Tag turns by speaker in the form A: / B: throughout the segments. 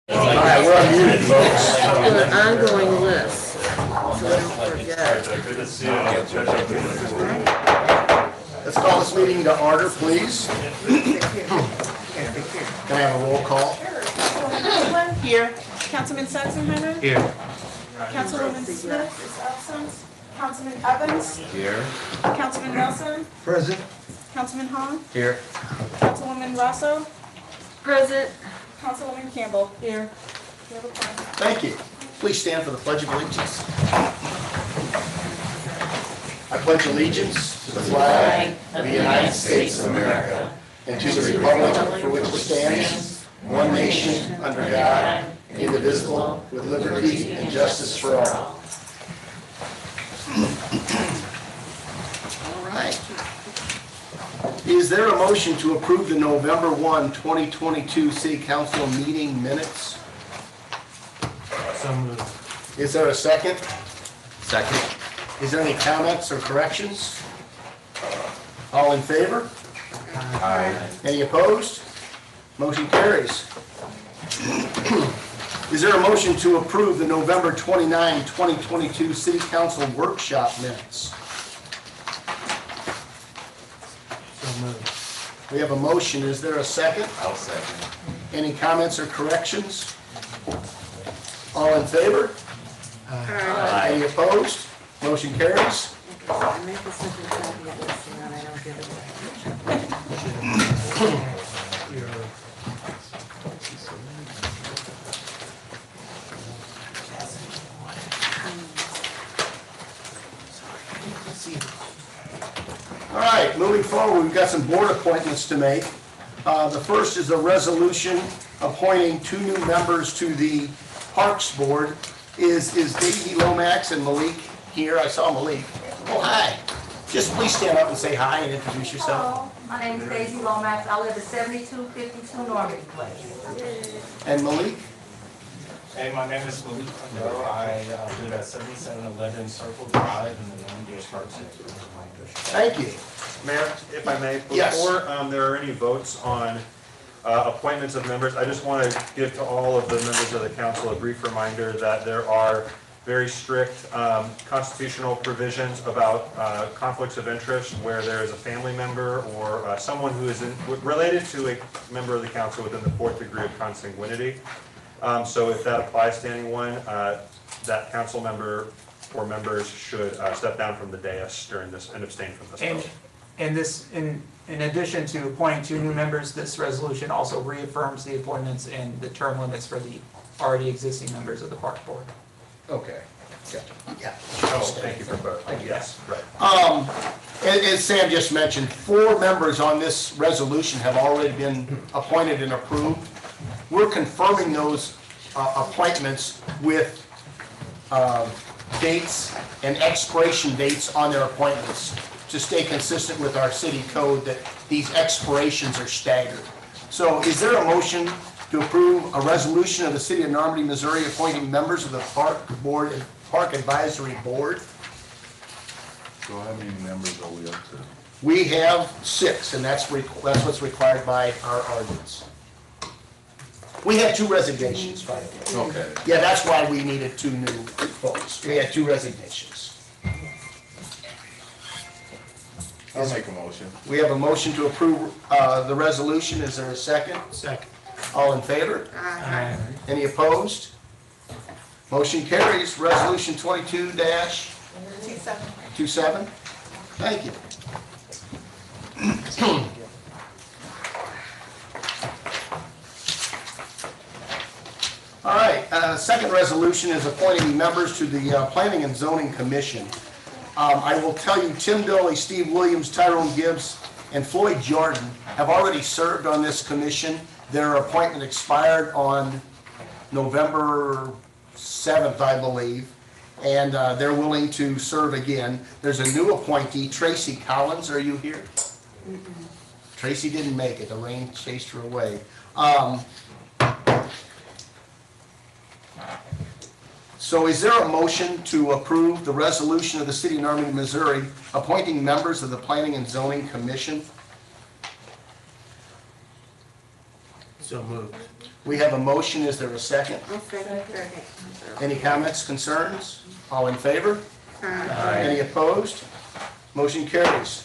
A: All right, we're unmuted, folks.
B: Do an ongoing list, so we don't forget.
A: Let's call this meeting to order, please. Can I have a roll call?
C: Here. Councilman Sachsenheimer?
A: Here.
C: Councilwoman Smith is absent. Councilman Evans?
A: Here.
C: Councilman Nelson?
A: Present.
C: Councilman Hahn?
A: Here.
C: Councilwoman Rosso?
B: Present.
C: Councilwoman Campbell? Here. You have a quorum.
A: Thank you. Please stand for the Pledge of Allegiance. I pledge allegiance to the flag of the United States of America and to the republic for which it stands, one nation, under God, indivisible, with liberty and justice for all. All right. Is there a motion to approve the November 1, 2022 City Council meeting minutes?
D: So moved.
A: Is there a second?
D: Second.
A: Is there any comments or corrections? All in favor?
D: Aye.
A: Any opposed? Motion carries. Is there a motion to approve the November 29, 2022 City Council workshop minutes?
D: So moved.
A: We have a motion. Is there a second?
D: I'll second.
A: Any comments or corrections? All in favor?
D: Aye.
A: Any opposed? Motion carries.
B: I make a simple copy of this and then I don't give it away.
A: All right, moving forward, we've got some board appointments to make. The first is a resolution appointing two new members to the Parks Board. Is Daisy Lomax and Malik here? I saw Malik. Oh, hi. Just please stand up and say hi and introduce yourself.
E: Hello, my name is Daisy Lomax. I live at 7252 Normandy Place.
A: And Malik?
D: Hey, my name is Malik Condor. I live at 7711 Circle Drive in the Normandy Park Center.
A: Thank you.
F: Mayor, if I may,
A: Yes.
F: before there are any votes on appointments of members, I just want to give to all of the members of the council a brief reminder that there are very strict constitutional provisions about conflicts of interest where there is a family member or someone who is related to a member of the council within the fourth degree of consanguinity. So if that applies to anyone, that council member or members should step down from the dais during this and abstain from this vote.
G: And this, in addition to appointing two new members, this resolution also reaffirms the appointments and the term limits for the already existing members of the Park Board.
A: Okay. Gotcha. Yeah.
F: Oh, thank you for clarifying. Yes, right.
A: As Sam just mentioned, 4 members on this resolution have already been appointed and approved. We're confirming those appointments with dates and expiration dates on their appointments to stay consistent with our city code that these expirations are staggered. So is there a motion to approve a resolution of the City of Normandy, Missouri appointing members of the Park Board and Park Advisory Board?
H: So how many members are we up to?
A: We have 6, and that's what's required by our ordinance. We had 2 resignations, finally.
H: Okay.
A: Yeah, that's why we needed 2 new folks. We had 2 resignations.
H: I'll make a motion.
A: We have a motion to approve the resolution. Is there a second?
G: Second.
A: All in favor? Any opposed? Motion carries. Resolution 22-27. Thank you. All right, second resolution is appointing members to the Planning and Zoning Commission. I will tell you, Tim Dolly, Steve Williams, Tyrone Gibbs, and Floyd Jordan have already served on this commission. Their appointment expired on November 7th, I believe, and they're willing to serve again. There's a new appointee, Tracy Collins. Are you here? Tracy didn't make it. The rain chased her away. So is there a motion to approve the resolution of the City of Normandy, Missouri, appointing members of the Planning and Zoning Commission?
D: So moved.
A: We have a motion, is there a second?
B: I'll second.
A: Any comments, concerns? All in favor? Any opposed? Motion carries.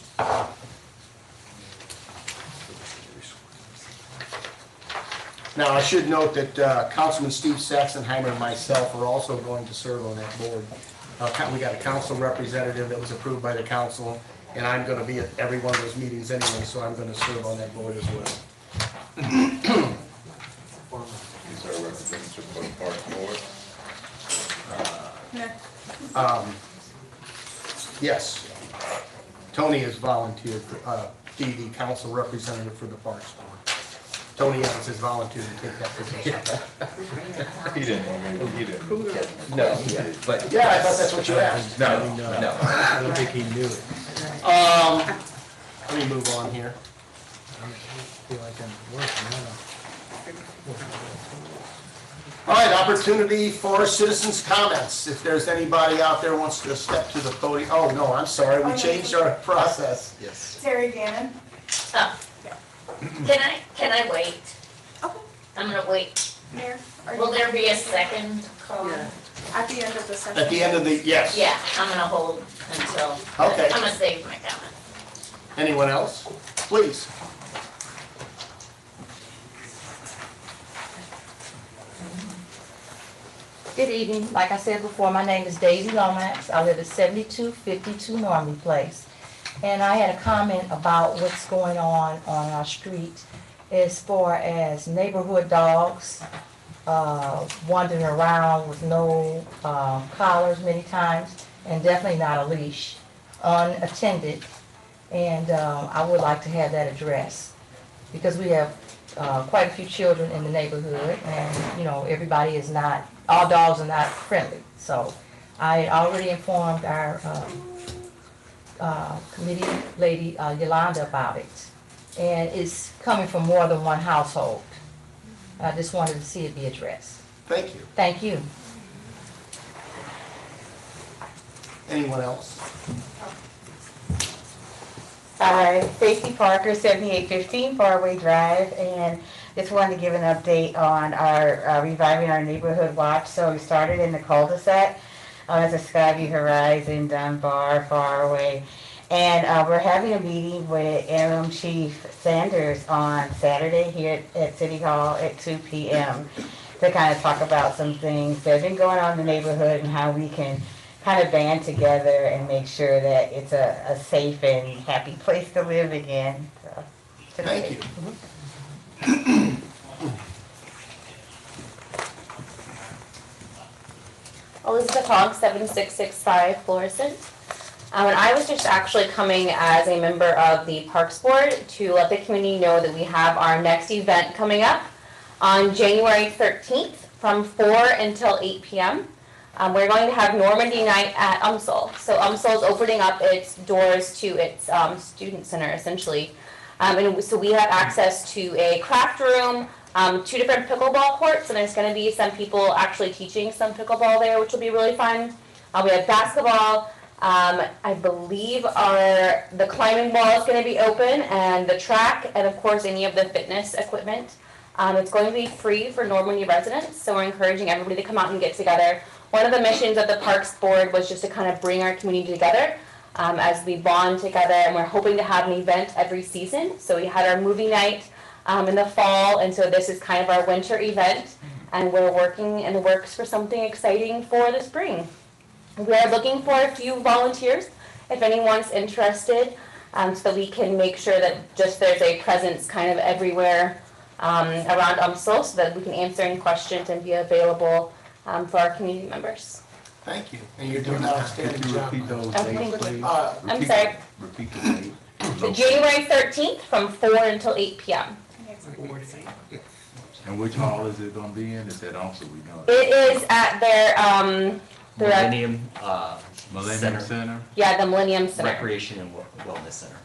A: Now, I should note that Councilman Steve Saxonheimer and myself are also going to serve on that board. We got a council representative that was approved by the council, and I'm going to be at every one of those meetings anyway, so I'm going to serve on that board as well.
H: He's our representative for the park board.
A: Yes. Tony has volunteered to be the council representative for the Parks Board. Tony Evans has volunteered to take that position.
H: He didn't, he didn't.
I: No, but.
A: Yeah, I thought that's what you asked.
I: No.
J: I don't think he knew it.
A: Let me move on here.
J: I feel like I'm working now.
A: All right, opportunity for citizens' comments. If there's anybody out there who wants to step to the podium. Oh, no, I'm sorry, we changed our process.
J: Yes.
C: Terry Gannon.
K: Oh. Can I wait?
C: Okay.
K: I'm gonna wait.
C: Mayor, are
K: Will
C: you
K: there be a second call?
B: Yeah.
C: at the end of the session?
A: At the end of the, yes.
K: Yeah, I'm gonna hold until,
A: Okay.
K: I'm gonna save my comment.
A: Anyone else? Please.
E: Good evening. Like I said before, my name is Daisy Lomax. I live at 7252 Normie Place. And I had a comment about what's going on our street as far as neighborhood dogs wandering around with no collars many times, and definitely not a leash, unattended. And I would like to have that addressed, because we have quite a few children in the neighborhood, and, you know, everybody is not, all dogs are not friendly. So I already informed our committee lady, Yolanda, about it. And it's coming from more than one household. I just wanted to see it be addressed.
A: Thank you.
E: Thank you.
A: Anyone else?
L: Hi, Stacy Parker, 7815 Fairway Drive, and just wanted to give an update on our reviving our neighborhood watch. So we started in the cul-de-sac, as a Skyview Horizon, Dunbar, Fairway, and we're having a meeting with Interim Chief Sanders on Saturday here at City Hall at 2 p.m. to kind of talk about some things that have been going on in the neighborhood and how we can kind of band together and make sure that it's a safe and happy place to live again. So,
A: Thank you.
M: Elizabeth Hogg, 7665 Florissant. And I was just actually coming as a member of the Parks Board to let the community know that we have our next event coming up on January 13th from 4 until 8 p.m. We're going to have Normandy Night at UMSL. So UMSL is opening up its doors to its student center, essentially. And so we have access to a craft room, 2 different pickleball courts, and there's going to be some people actually teaching some pickleball there, which will be really fun. We have basketball. I believe the climbing wall is going to be open, and the track, and of course any of the fitness equipment. It's going to be free for Normandy residents, so we're encouraging everybody to come out and get together. One of the missions of the Parks Board was just to kind of bring our community together as we bond together, and we're hoping to have an event every season. So we had our movie night in the fall, and so this is kind of our winter event, and we're working in the works for something exciting for the spring. We are looking for a few volunteers if anyone's interested, so that we can make sure that just there's a presence kind of everywhere around UMSL, so that we can answer any questions and be available for our community members.
A: Thank you. And you're doing an outstanding
H: Could you
A: job.
H: repeat those
M: Okay.
H: dates, please?
M: I'm sorry.
H: Repeat the date.
M: January 13th from 4 until 8 p.m.
H: And which hall is it gonna be in? Is that also we know?
M: It is at their
I: Millennium,
H: Millennium Center?
M: yeah, the Millennium Center.
I: Recreation and Wellness Center.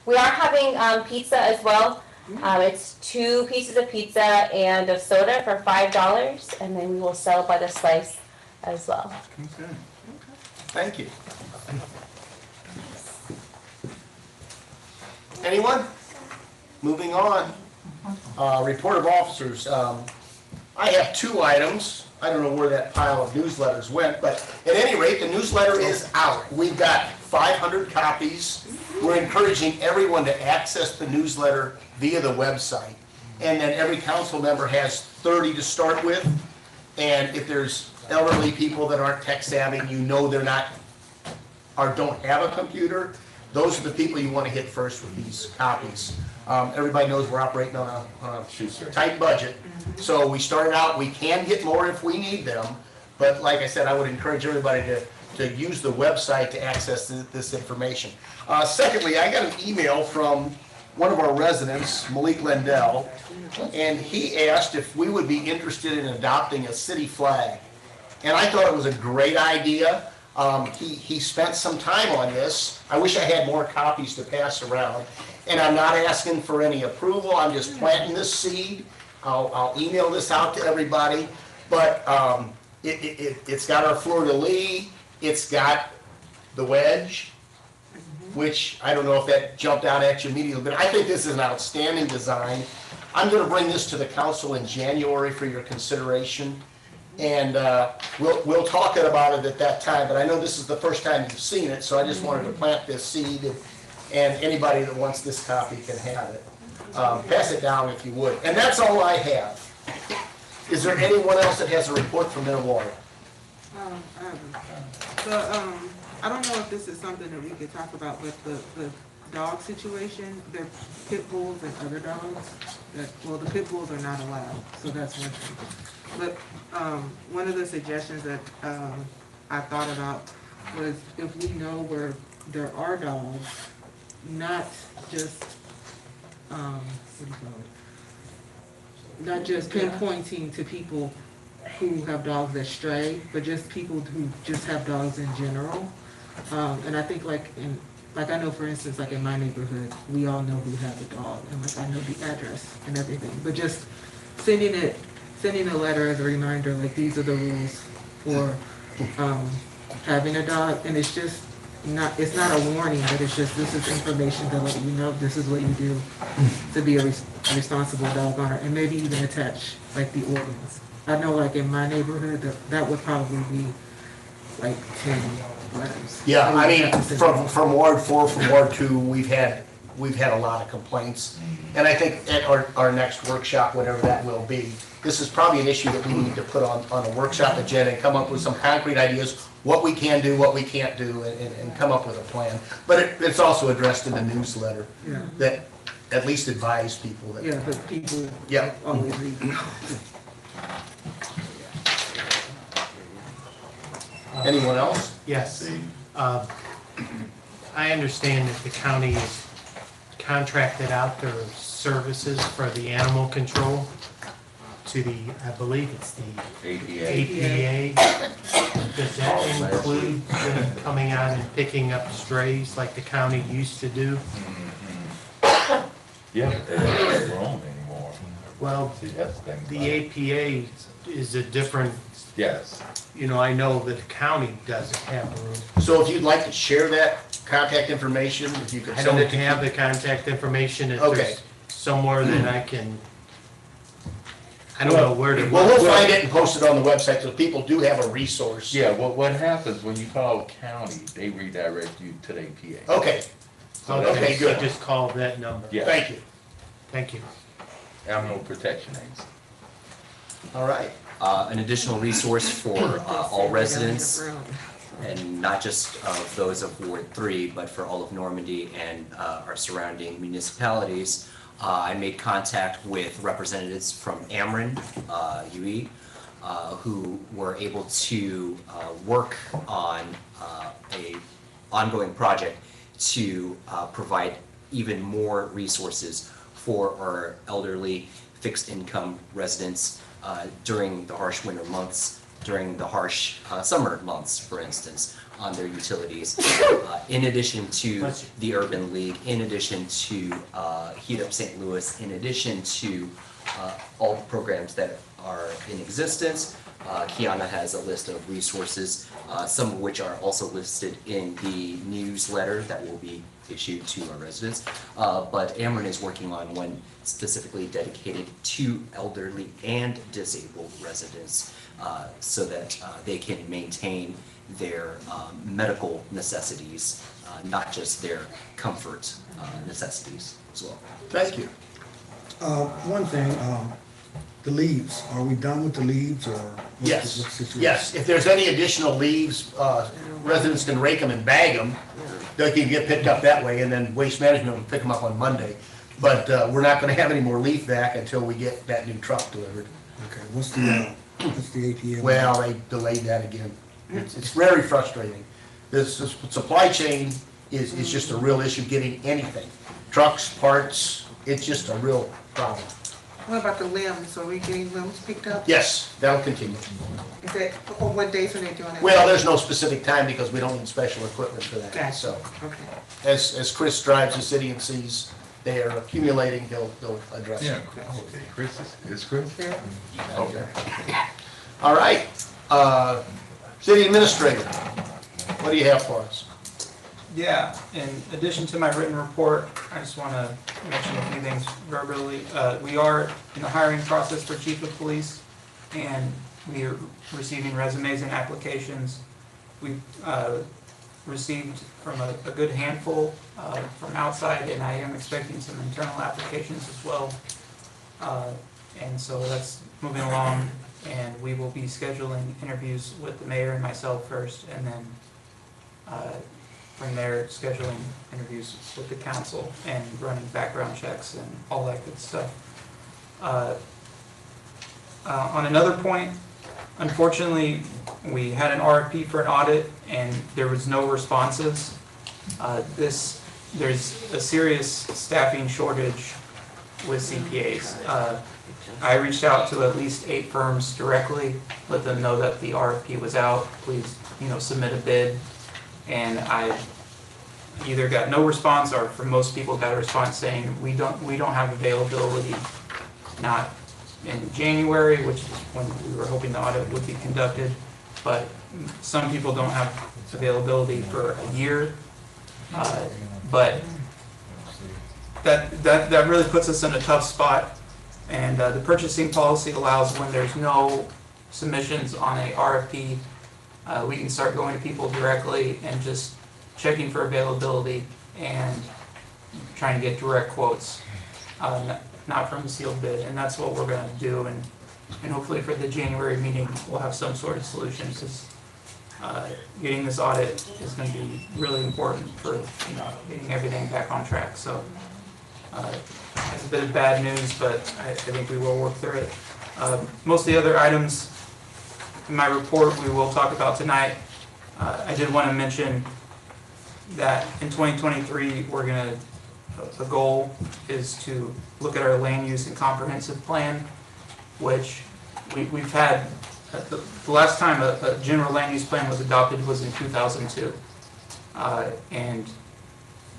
M: We are having pizza as well. It's 2 pieces of pizza and a soda for $5, and then we will sell by the slice as well.
H: Okay.
A: Thank you. Anyone? Moving on. Report of officers. I have 2 items. I don't know where that pile of newsletters went, but at any rate, the newsletter is out. We've got 500 copies. We're encouraging everyone to access the newsletter via the website. And then every council member has 30 to start with. And if there's elderly people that aren't tech savvy, you know they're not, or don't have a computer, those are the people you want to hit first with these copies. Everybody knows we're operating on a tight budget. So we started out, we can get more if we need them, but like I said, I would encourage everybody to use the website to access this information. Secondly, I got an email from one of our residents, Malik Lendell, and he asked if we would be interested in adopting a city flag. And I thought it was a great idea. He spent some time on this. I wish I had more copies to pass around. And I'm not asking for any approval, I'm just planting this seed. I'll email this out to everybody, but it's got our fleur-de-lis, it's got the wedge, which I don't know if that jumped out at you immediately, but I think this is an outstanding design. I'm gonna bring this to the council in January for your consideration, and we'll talk about it at that time, but I know this is the first time you've seen it, so I just wanted to plant this seed, and anybody that wants this copy can have it. Pass it down if you would. And that's all I have. Is there anyone else that has a report from Minnewater?
N: I don't know if this is something that we could talk about, but the dog situation, they're pit bulls and other dogs. Well, the pit bulls are not allowed, so that's one thing. But one of the suggestions that I thought about was if we know where there are dogs, not just not just pinpointing to people who have dogs that stray, but just people who just have dogs in general. And I think like I know for instance, like in my neighborhood, we all know who has a dog, and like I know the address and everything. But just sending a letter as a reminder, like these are the rules for having a dog, and it's not a warning, but it's just, this is information to let you know this is what you do to be a responsible dog owner, and maybe even attach like the ordinance. I know like in my neighborhood, that would probably be like 10 letters.
A: Yeah, I mean, from Ward 4, from Ward 2, we've had a lot of complaints. And I think at our next workshop, whatever that will be, this is probably an issue that we need to put on a workshop agenda and come up with some concrete ideas, what we can do, what we can't do, and come up with a plan. But it's also addressed in the newsletter that at least advise people that.
N: Yeah, but people
A: Yeah.
N: always read.
A: Anyone else?
J: Yes. I understand that the county has contracted out their services for the animal control to the, I believe it's the APA. Does that include them coming out and picking up strays like the county used to do?
H: Yeah, but they're not grown anymore.
J: Well,
H: See, that's the thing.
J: the APA is a different,
H: Yes.
J: you know, I know that the county doesn't have room.
A: So if you'd like to share that contact information, if you could
J: I
A: send
J: don't
A: it to.
J: have the contact information. If
A: Okay.
J: there's somewhere that I can, I don't know where to.
A: Well, we'll find it and post it on the website, so people do have a resource.
H: Yeah, what happens when you call county, they redirect you to the APA.
A: Okay,
H: So
A: okay,
H: that's-
A: good.
J: Just call that number.
H: Yeah.
A: Thank you.
J: Thank you.
H: Animal Protection Agency.
A: All right.
I: An additional resource for all residents, and not just of those of Ward 3, but for all of Normandy and our surrounding municipalities. I made contact with representatives from Ameren, UE, who were able to work on a ongoing project to provide even more resources for our elderly fixed income residents during the harsh winter months, during the harsh summer months, for instance, on their utilities. In addition to the Urban League, in addition to Heat Up St. Louis, in addition to all the programs that are in existence. Kiana has a list of resources, some of which are also listed in the newsletter that will be issued to our residents. But Ameren is working on one specifically dedicated to elderly and disabled residents so that they can maintain their medical necessities, not just their comfort necessities as well.
A: Thank you.
O: One thing, the leaves, are we done with the leaves or? what's the
A: Yes,
O: situation?
A: yes. If there's any additional leaves, residents can rake them and bag them. They can get picked up that way, and then Waste Management will pick them up on Monday. But we're not gonna have any more leaf vac until we get that new truck delivered.
O: Okay, what's the APL?
A: Well, they delayed that again. It's very frustrating. This supply chain is just a real issue getting anything. Trucks, parts, it's just a real problem.
N: What about the limbs? Are we getting limbs picked up?
A: Yes, that'll continue.
N: Is that, or what days are they doing it?
A: Well, there's no specific time because we don't need special equipment for that.
N: Gotcha.
A: So
N: Okay.
A: as Chris drives the city and sees they are accumulating, he'll address
H: Yeah,
A: it.
H: okay, Chris, is Chris?
N: Yeah.
H: Okay.
A: All right, city administrator, what do you have for us?
G: Yeah, in addition to my written report, I just want to mention a few things verbally. We are in the hiring process for chief of police, and we are receiving resumes and applications. We've received from a good handful from outside, and I am expecting some internal applications as well. And so that's moving along, and we will be scheduling interviews with the mayor and myself first, and then from there, scheduling interviews with the council and running background checks and all that good stuff. On another point, unfortunately, we had an RFP for an audit and there was no responses. There's a serious staffing shortage with CPAs. I reached out to at least 8 firms directly, let them know that the RFP was out, please, submit a bid. And I either got no response, or from most people got a response saying, we don't have availability, not in January, which is when we were hoping the audit would be conducted, but some people don't have availability for a year. But that really puts us in a tough spot. And the purchasing policy allows when there's no submissions on a RFP, we can start going to people directly and just checking for availability and trying to get direct quotes, not from a sealed bid. And that's what we're going to do. And hopefully for the January meeting, we'll have some sort of solution, because getting this audit is going to be really important for getting everything back on track. So it's a bit of bad news, but I think we will work through it. Most of the other items in my report we will talk about tonight. I did want to mention that in 2023, the goal is to look at our land use and comprehensive plan, which we've had, the last time a general land use plan was adopted was in 2002. And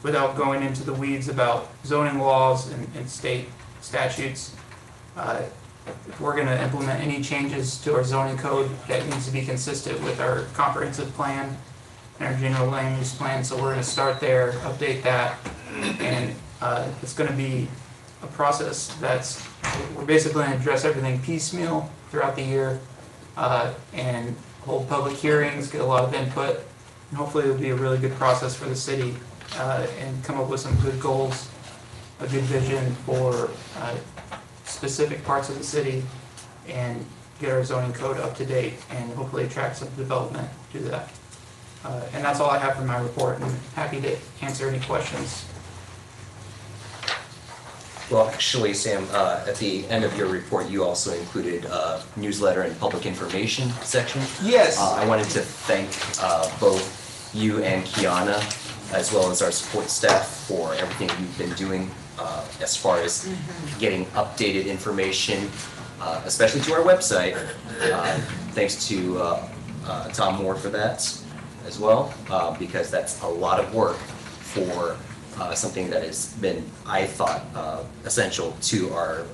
G: without going into the weeds about zoning laws and state statutes, if we're going to implement any changes to our zoning code, that needs to be consistent with our comprehensive plan and our general land use plan. So we're going to start there, update that, and it's going to be a process we're basically going to address everything piecemeal throughout the year, and hold public hearings, get a lot of input, and hopefully it'll be a really good process for the city, and come up with some good goals, a good vision for specific parts of the city, and get our zoning code up to date, and hopefully attract some development to that. And that's all I have for my report, and happy to answer any questions.
I: Well, actually, Sam, at the end of your report, you also included a newsletter and public information section.
G: Yes.
I: I wanted to thank both you and Kiana, as well as our support staff, for everything you've been doing as far as getting updated information, especially to our website. Thanks to Tom Moore for that as well, because that's a lot of work for something that has been, I thought, essential to our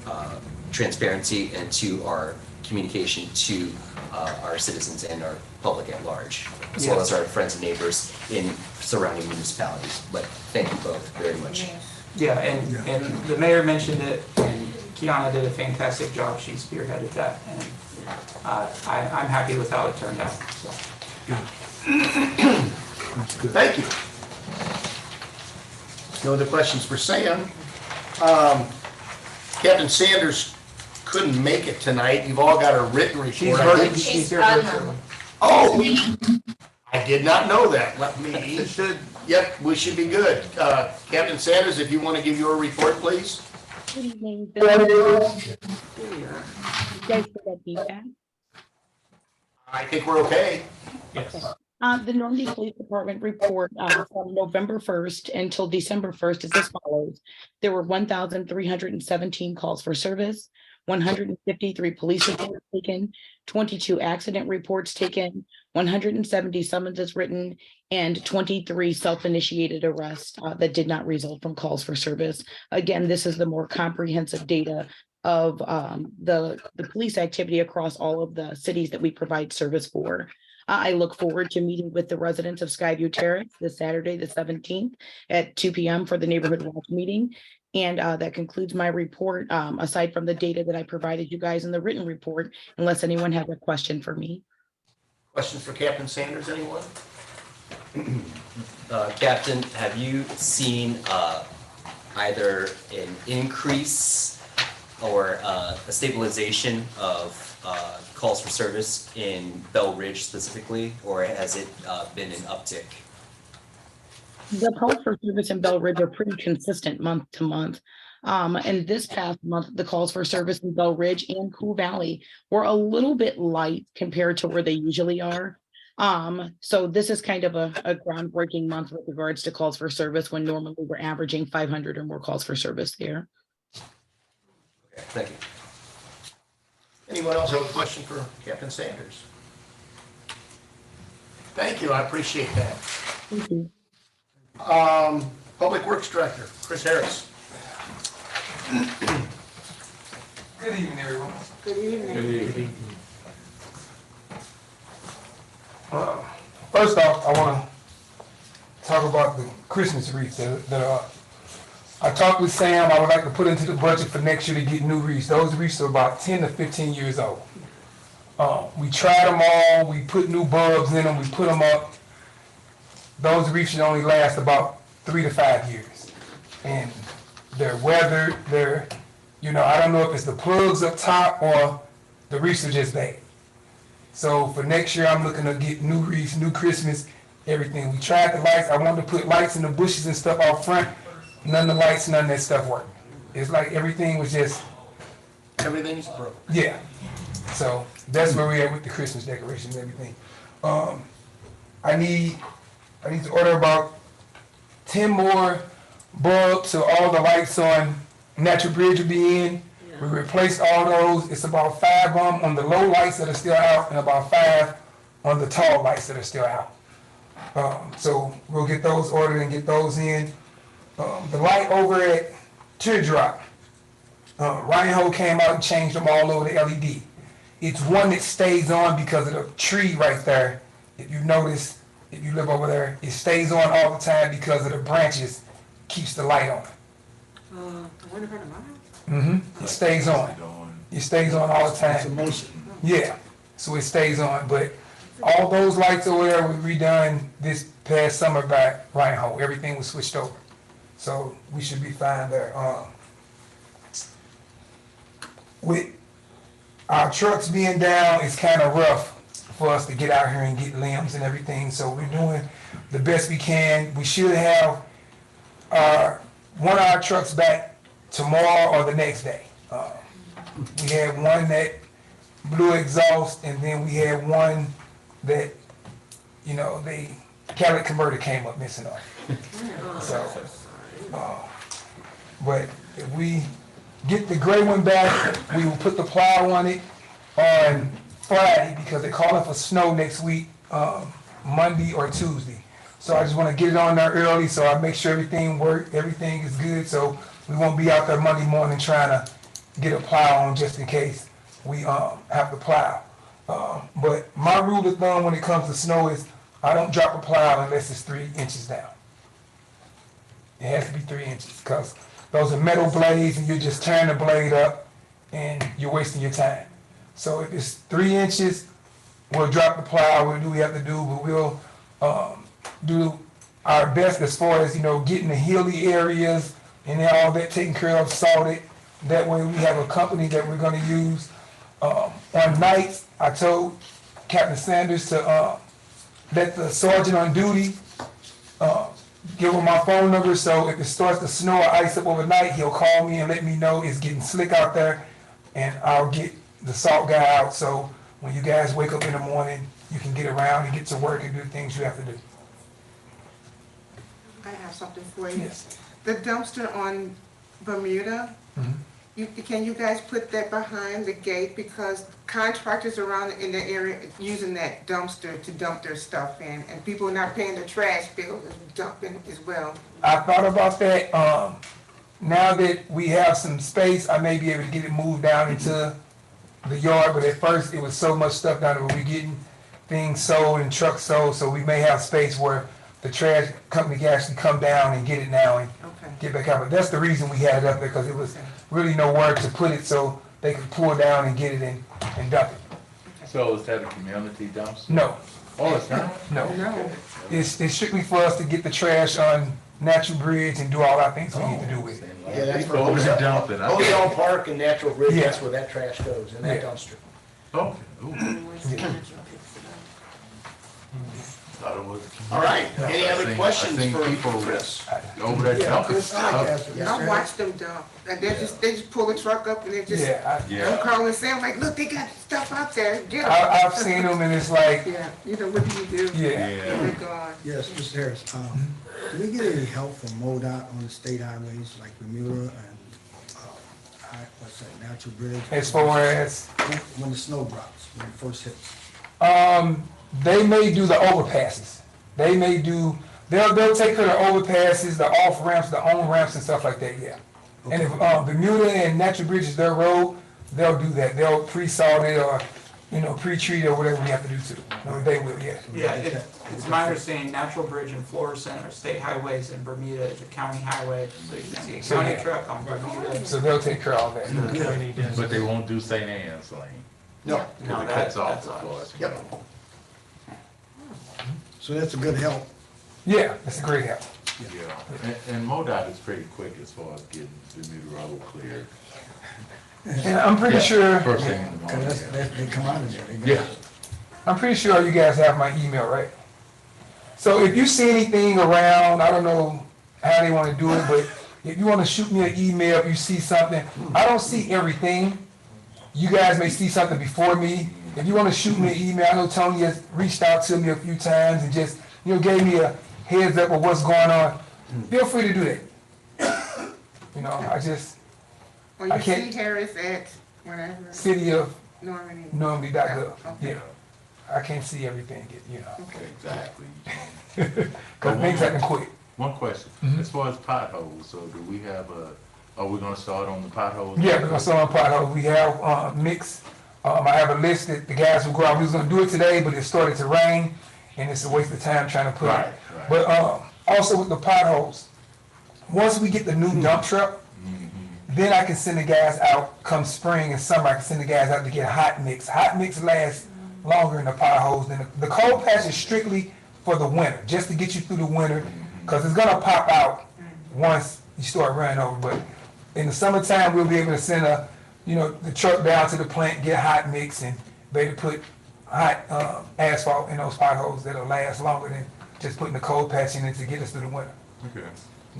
I: transparency and to our communication to our citizens and our public public at large, as well as our friends and neighbors in surrounding municipalities. But thank you both very much.
G: Yeah, and the mayor mentioned it, and Kiana did a fantastic job. She spearheaded that, and I'm happy with how it turned out. So.
A: Thank you. No other questions for Sam. Captain Sanders couldn't make it tonight. You've all got a written report.
G: She's
A: I
G: working,
A: think.
G: she's here virtually.
A: Oh, I did not know that. Let me,
G: It should.
A: yep, we should be good. Captain Sanders, if you want to give your report, please.
P: Good evening, Bill. You guys get that feedback?
A: I think we're okay.
J: Yes.
P: The Normandy Police Department report from November 1st until December 1st is as follows. There were 1,317 calls for service, 153 police reports taken, 22 accident reports taken, 170 summonses written, and 23 self-initiated arrests that did not result from calls for service. Again, this is the more comprehensive data of the police activity across all of the cities that we provide service for. I look forward to meeting with the residents of Skyview Terrace this Saturday, the 17th at 2 p.m. for the neighborhood watch meeting. And that concludes my report, aside from the data that I provided you guys in the written report, unless anyone has a question for me.
A: Questions for Captain Sanders, anyone?
I: Captain, have you seen either an increase or a stabilization of calls for service in Bell Ridge specifically, or has it been an uptick?
P: The calls for service in Bell Ridge are pretty consistent month to month. And this past month, the calls for service in Bell Ridge and Cool Valley were a little bit light compared to where they usually are. So this is kind of a groundbreaking month with regards to calls for service when normally we're averaging 500 or more calls for service there.
I: Okay, thank you.
A: Anyone else have a question for Captain Sanders? Thank you, I appreciate that.
P: Thank you.
A: Public Works Director, Chris Harris.
Q: Good evening, everyone.
N: Good evening.
Q: First off, I want to talk about the Christmas wreaths that I talked with Sam. I would like to put into the budget for next year to get new wreaths. Those wreaths are about 10 to 15 years old. We tried them all. We put new bulbs in them. We put them up. Those wreaths should only last about 3 to 5 years. And they're weathered. They're, I don't know if it's the plugs up top or the wreaths are just bad. So for next year, I'm looking to get new wreaths, new Christmas, everything. We tried the lights. I wanted to put lights in the bushes and stuff out front. None of the lights, none of that stuff worked. It's like everything was just...
A: Everything's broken.
Q: Yeah. So that's where we're at with the Christmas decorations and everything. I need to order about 10 more bulbs so all the lights on Natural Bridge will be in. We replaced all those. It's about 5 of them on the low lights that are still out and about 5 on the tall lights that are still out. So we'll get those ordered and get those in. The light over at Teardrop, Ryan Ho came out and changed them all over to LED. It's one that stays on because of the tree right there. If you notice, if you live over there, it stays on all the time because of the branches keeps the light on.
N: The one in front of my house?
Q: Mm-hmm. It stays on. It stays on all the time. Yeah, so it stays on. But all those lights over there were redone this past summer by Ryan Ho. Everything was switched over. So we should be fine there. With our trucks being down, it's kind of rough for us to get out here and get limbs and everything. So we're doing the best we can. We should have one of our trucks back tomorrow or the next day. We had one that blew exhaust, and then we had one that, the catalytic converter came up missing on. So, but if we get the gray one back, we will put the plow on it on Friday because they're calling for snow next week, Monday or Tuesday. So I just want to get it on there early so I make sure everything works, everything is good, so we won't be out there Monday morning trying to get a plow on just in case we have to plow. But my rule of thumb when it comes to snow is I don't drop a plow unless it's 3 inches down. It has to be 3 inches, because those are metal blades and you're just tearing the blade up and you're wasting your time. So if it's 3 inches, we'll drop the plow, we'll do what we have to do, but we'll do our best as far as, getting the hilly areas and all that taken care of, salted. That way we have a company that we're gonna use. On nights, I told Captain Sanders to let the sergeant on duty give him my phone number, so if it starts to snow or ice up overnight, he'll call me and let me know it's getting slick out there, and I'll get the salt guy out, so when you guys wake up in the morning, you can get around and get to work and do the things you have to do.
N: I have something for you.
Q: Yes.
N: The dumpster on Bermuda, can you guys put that behind the gate, because contractors around in the area using that dumpster to dump their stuff in, and people not paying their trash bills dumping as well.
Q: I thought about that. Now that we have some space, I may be able to get it moved down into the yard, but at first it was so much stuff down there. We're getting things sold and trucks sold, so we may have space where the trash company can actually come down and get it now and get back out. But that's the reason we had it up there, because it was really nowhere to put it, so they could pull down and get it and dump it.
H: So is that a community dumpster?
Q: No.
H: Oh, it's not?
Q: No. It's strictly for us to get the trash on Natural Bridge and do all our things we need to do with it.
A: Yeah, that's for
H: People over dumping.
A: Ozone Park and Natural Bridge,
Q: Yeah.
A: that's where that trash goes, in that
Q: Yeah.
A: dumpster.
H: Okay. Thought it was.
A: All right, any other questions
H: I
A: for
H: think people
A: Chris?
H: over there dumping stuff.
N: I watch them dump, and they just pull the truck up and they just, I'm calling Sam, like, look, they got stuff out there, get them.
Q: I've seen them and it's like,
N: Yeah, what do you do?
Q: Yeah.
N: They're gone.
O: Yes, Mr. Harris, do we get any help from MoDOT on the state highways like Bermuda and, what's that, Natural Bridge?
Q: as far as,
O: When the snow drops, when it first hits.
Q: they may do the overpasses. They may do, they'll take care of the overpasses, the off ramps, the on ramps and stuff like that, yeah. And if Bermuda and Natural Bridge is their road, they'll do that. They'll pre-salt it or, pre-treat it or whatever we have to do to it. No, they will, yeah.
G: Yeah, it's my understanding, Natural Bridge and Florissant are state highways, and Bermuda is a county highway, so you can see a county truck on Bermuda.
Q: So they'll take care of all that.
H: But they won't do St. Anne's Lane.
A: No.
G: No,
H: It cuts off
G: that's
H: the
G: us.
H: Florissant.
A: Yep.
O: So that's a good help.
Q: Yeah, it's a great help.
H: Yeah, and MoDOT is pretty quick as far as getting the new road cleared.
Q: And I'm pretty sure,
H: First thing in the
O: Cause
H: morning.
O: they come out of there. They got-
H: Yeah.
Q: I'm pretty sure you guys have my email, right? So if you see anything around, I don't know how they wanna do it, but if you wanna shoot me an email, if you see something, I don't see everything. You guys may see something before me. If you wanna shoot me an email, I know Tony has reached out to me a few times and just, gave me a heads up of what's going on. Feel free to do that. I just,
N: Or
Q: I
N: you
Q: can't-
N: see Harris at whatever,
Q: city of
N: Normandy.
Q: Normandy.gov,
N: Okay.
Q: yeah. I can't see everything,
H: Exactly.
Q: cause things happen quick.
H: One question, as far as potholes, so do we have are we gonna start on the potholes?
Q: Yeah, we're gonna start on potholes. We have mix. I have a list that the guys will go out. We was gonna do it today, but it started to rain, and it's a waste of time trying to put it. But also with the potholes, once we get the new dump truck, then I can send the guys out come spring and summer. I can send the guys out to get hot mix. Hot mix lasts longer in the potholes than the cold patch is strictly for the winter, just to get you through the winter, because it's gonna pop out once you start running over. But in the summertime, we'll be able to send the truck down to the plant, get hot mix, and be able to put hot asphalt in those potholes that'll last longer than just putting the cold patch in it to get us through the winter.
H: Okay,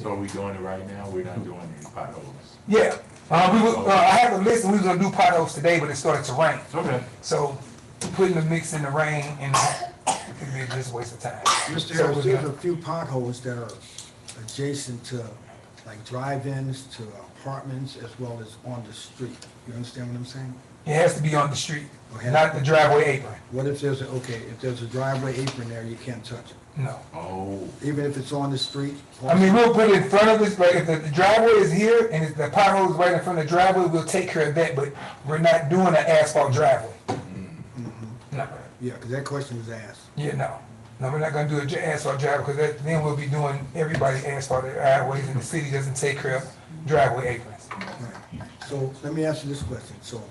H: so are we doing it right now? We're not doing any potholes?
Q: Yeah, I have a list, and we was gonna do potholes today, but it started to rain.
H: Okay.
Q: So putting the mix in the rain and it could be just a waste of time.
O: Mr.
Q: So
O: Harris,
Q: we're
O: there's
Q: gonna-
O: a few potholes that are adjacent to, like drive-ins, to apartments, as well as on the street. You understand what I'm saying?
Q: It has to be on the street,
O: Okay.
Q: not the driveway apron.
O: What if there's if there's a driveway apron there, you can't touch it?
Q: No.
H: Oh.
O: Even if it's on the street?
Q: I mean, we'll put it in front of us, like if the driveway is here and if the pothole is right in front of the driveway, we'll take care of that, but we're not doing an asphalt driveway.
O: Yeah, because that question was asked.
Q: Yeah, no. No, we're not gonna do a asphalt drive, because then we'll be doing everybody asphalt driveways, and the city doesn't take care of driveway aprons.
O: Right. So let me ask you this question. So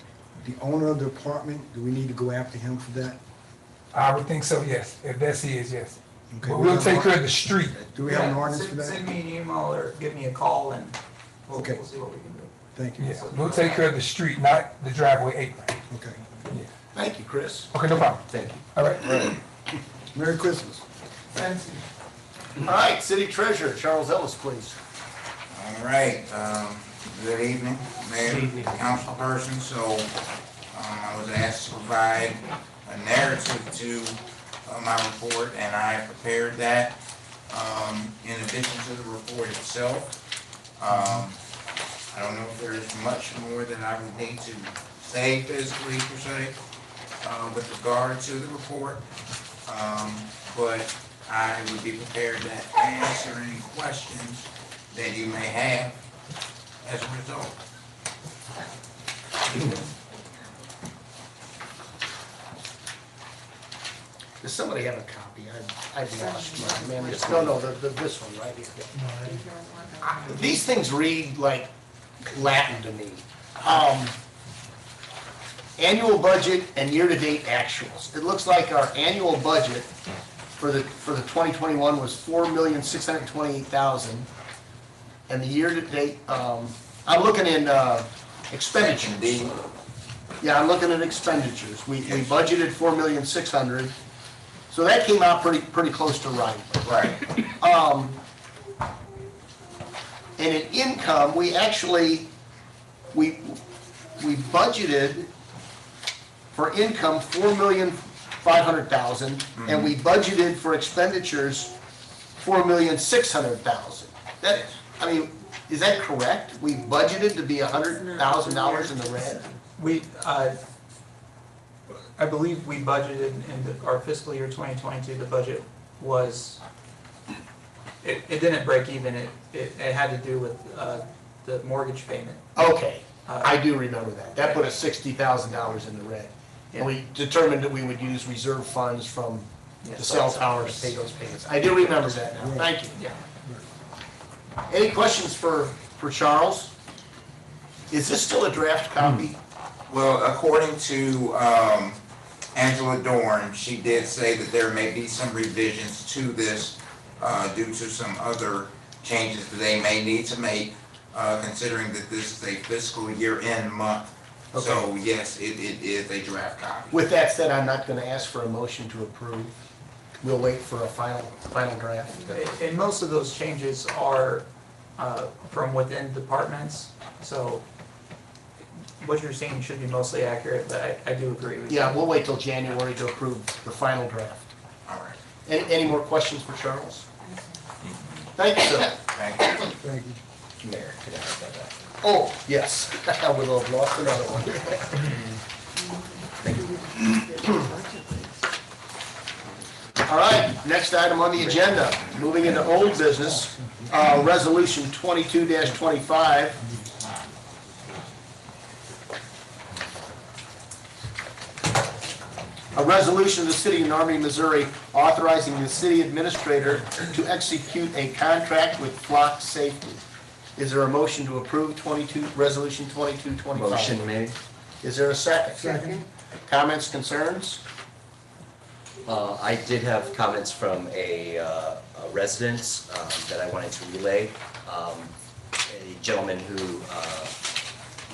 O: the owner of the apartment, do we need to go after him for that?
Q: I would think so, yes, if that's his, yes.
O: Okay,
Q: But
O: we
Q: we'll
O: have
Q: take
O: an
Q: care of the street.
O: Do we have an
G: Yeah,
O: ordinance for that?
G: Send me an email or give me a call and we'll
O: Okay.
G: see what we can do.
O: Thank you.
Q: Yeah, we'll take care of the street, not the driveway apron.
O: Okay.
A: Thank you, Chris.
Q: Okay, no problem.
I: Thank you.
Q: All right.
O: Merry Christmas.
Q: Thanks.
A: All right, City Treasurer, Charles Ellis, please.
R: All right, good evening, Mayor, council person. So, I was asked to provide a narrative to my report, and I prepared that. In addition to the report itself, I don't know if there's much more that I would need to say physically per se, with regard to the report. But I would be prepared to answer any questions that you may have as a result.
A: Does somebody have a copy? I've lost my memory. No, this one right here. These things read like Latin to me. Annual budget and year-to-date actuals. It looks like our annual budget for the 2021 was $4,628,000. And the year-to-date, I'm looking in expenditures. Yeah, I'm looking at expenditures. We budgeted $4,600,000. So that came out pretty close to right.
R: Right.
A: And in income, we actually, we budgeted for income $4,500,000, and we budgeted for expenditures $4,600,000. That, I mean, is that correct? We budgeted to be $100,000 in the red?
G: We, I believe we budgeted in our fiscal year 2022, the budget was, it didn't break even, it had to do with the mortgage payment.
A: Okay, I do remember that. That put us $60,000 in the red. And we determined that we would use reserve funds from the cell tower to pay those payments. I do remember that now, thank you.
G: Yeah.
A: Any questions for Charles? Is this still a draft copy?
R: Well, according to Angela Dorn, she did say that there may be some revisions to this due to some other changes that they may need to make, considering that this is a fiscal year-end month.
A: Okay.
R: So yes, it is a draft copy.
A: With that said, I'm not going to ask for a motion to approve. We'll wait for a final draft.
G: And most of those changes are from within departments, so what you're saying should be mostly accurate, but I do agree with you.
A: Yeah, we'll wait till January to approve the final draft.
R: All right.
A: Any more questions for Charles? Thank you, sir.
R: Thank you.
O: Thank you.
I: Mayor, could I have that back?
A: Oh, yes, I would have lost another one. All right, next item on the agenda, moving into old business, resolution 22-25. A resolution of the City of Normandy, Missouri, authorizing the city administrator to execute a contract with Flock Safety. Is there a motion to approve resolution 2225?
I: Motion made.
A: Is there a second?
J: Second.
A: Comments, concerns?
I: I did have comments from a resident that I wanted to relay. A gentleman who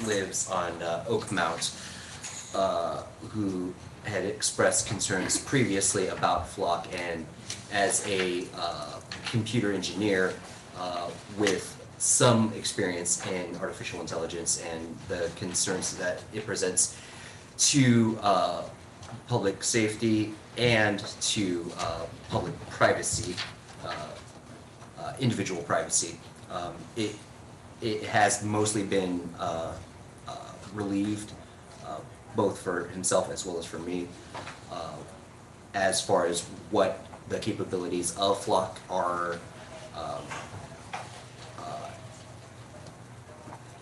I: lives on Oak Mount, who had expressed concerns previously about Flock, and as a computer engineer with some experience in artificial intelligence and the concerns that it presents to public safety and to public privacy, individual privacy. It has mostly been relieved, both for himself as well as for me, as far as what the capabilities of Flock are,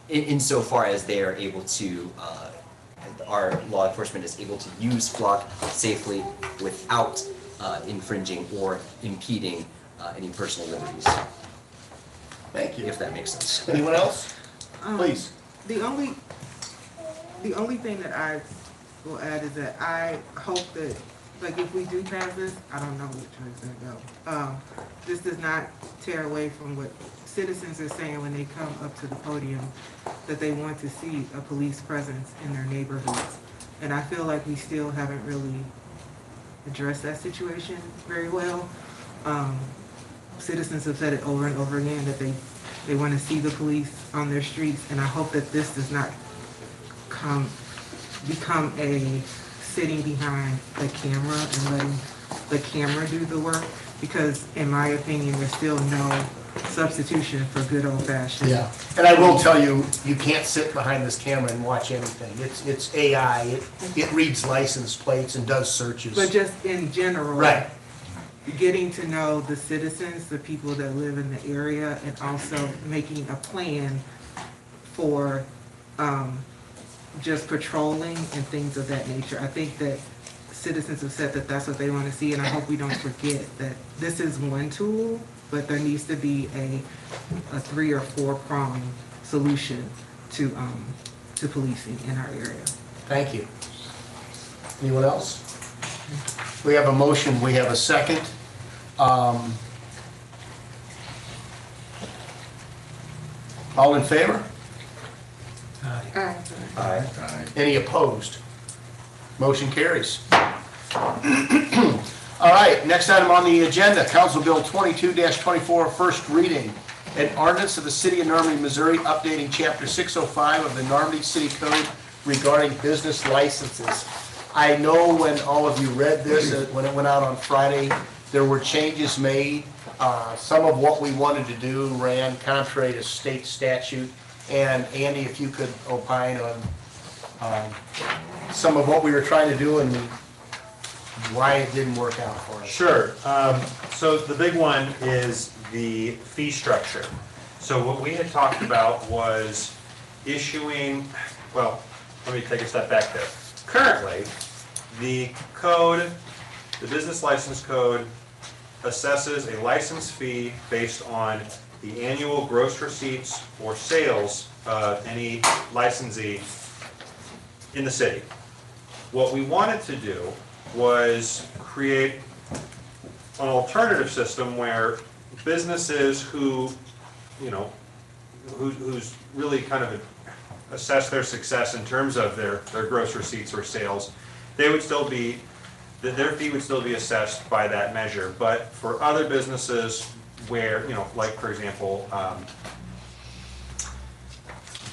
I: insofar as they are able to our law enforcement is able to use Flock safely without infringing or impeding any personal liberties.
A: Thank you.
I: If that makes sense.
A: Anyone else? Please.
N: The only thing that I will add is that I hope that, like, if we do pass this, I don't know which way it's gonna go. This does not tear away from what citizens are saying when they come up to the podium, that they want to see a police presence in their neighborhoods. And I feel like we still haven't really addressed that situation very well. Citizens have said it over and over again that they want to see the police on their streets, and I hope that this does not become a sitting behind the camera and letting the camera do the work, because in my opinion, there's still no substitution for good old fashioned.
A: Yeah, and I will tell you, you can't sit behind this camera and watch anything. It's AI, it reads license plates and does searches.
N: But just in general.
A: Right.
N: Getting to know the citizens, the people that live in the area, and also making a plan for just patrolling and things of that nature. I think that citizens have said that that's what they want to see, and I hope we don't forget that this is one tool, but there needs to be a 3 or 4 pronged solution to policing in our area.
A: Thank you. Anyone else? We have a motion, we have a second. All in favor? Aye. Any opposed? Motion carries. All right, next item on the agenda, Council Bill 22-24, first reading. An ordinance of the City of Normandy, Missouri, updating Chapter 605 of the Normandy City Code regarding business licenses. I know when all of you read this, when it went out on Friday, there were changes made. Some of what we wanted to do ran contrary to state statute. And Andy, if you could opine on some of what we were trying to do and why it didn't work out for us.
F: Sure. So the big one is the fee structure. So what we had talked about was issuing, well, let me take a step back there. Currently, the code, the business license code, assesses a license fee based on the annual gross receipts or sales of any licensee in the city. What we wanted to do was create an alternative system where businesses who, you know, who's really kind of assess their success in terms of their gross receipts or sales, they would still be, their fee would still be assessed by that measure. But for other businesses where, you know, like for example,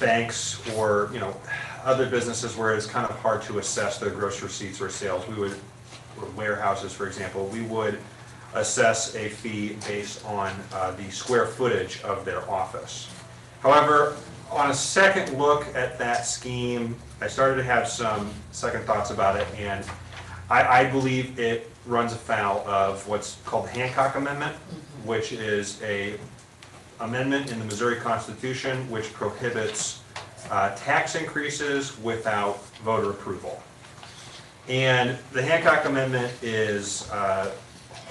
F: banks or, you know, other businesses where it's kind of hard to assess their gross receipts or sales, we would, or warehouses, for example, we would assess a fee based on the square footage of their office. However, on a second look at that scheme, I started to have some second thoughts about it, and I believe it runs afoul of what's called the Hancock Amendment, which is a amendment in the Missouri Constitution which prohibits tax increases without voter approval. And the Hancock Amendment is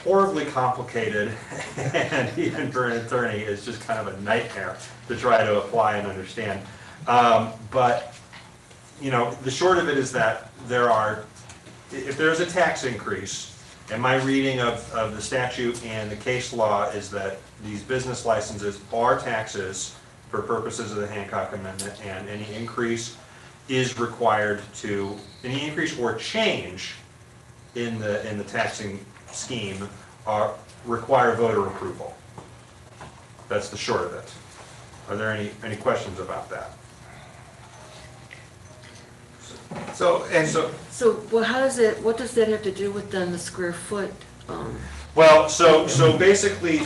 F: horribly complicated, and even for an attorney, it's just kind of a nightmare to try to apply and understand. But, you know, the short of it is that there are, if there's a tax increase, and my reading of the statute and the case law is that these business licenses are taxes for purposes of the Hancock Amendment, and any increase is required to, any increase or change in the taxing scheme require voter approval. That's the short of it. Are there any questions about that?
B: So, well, how does it, what does that have to do with then the square foot?
F: Well, so basically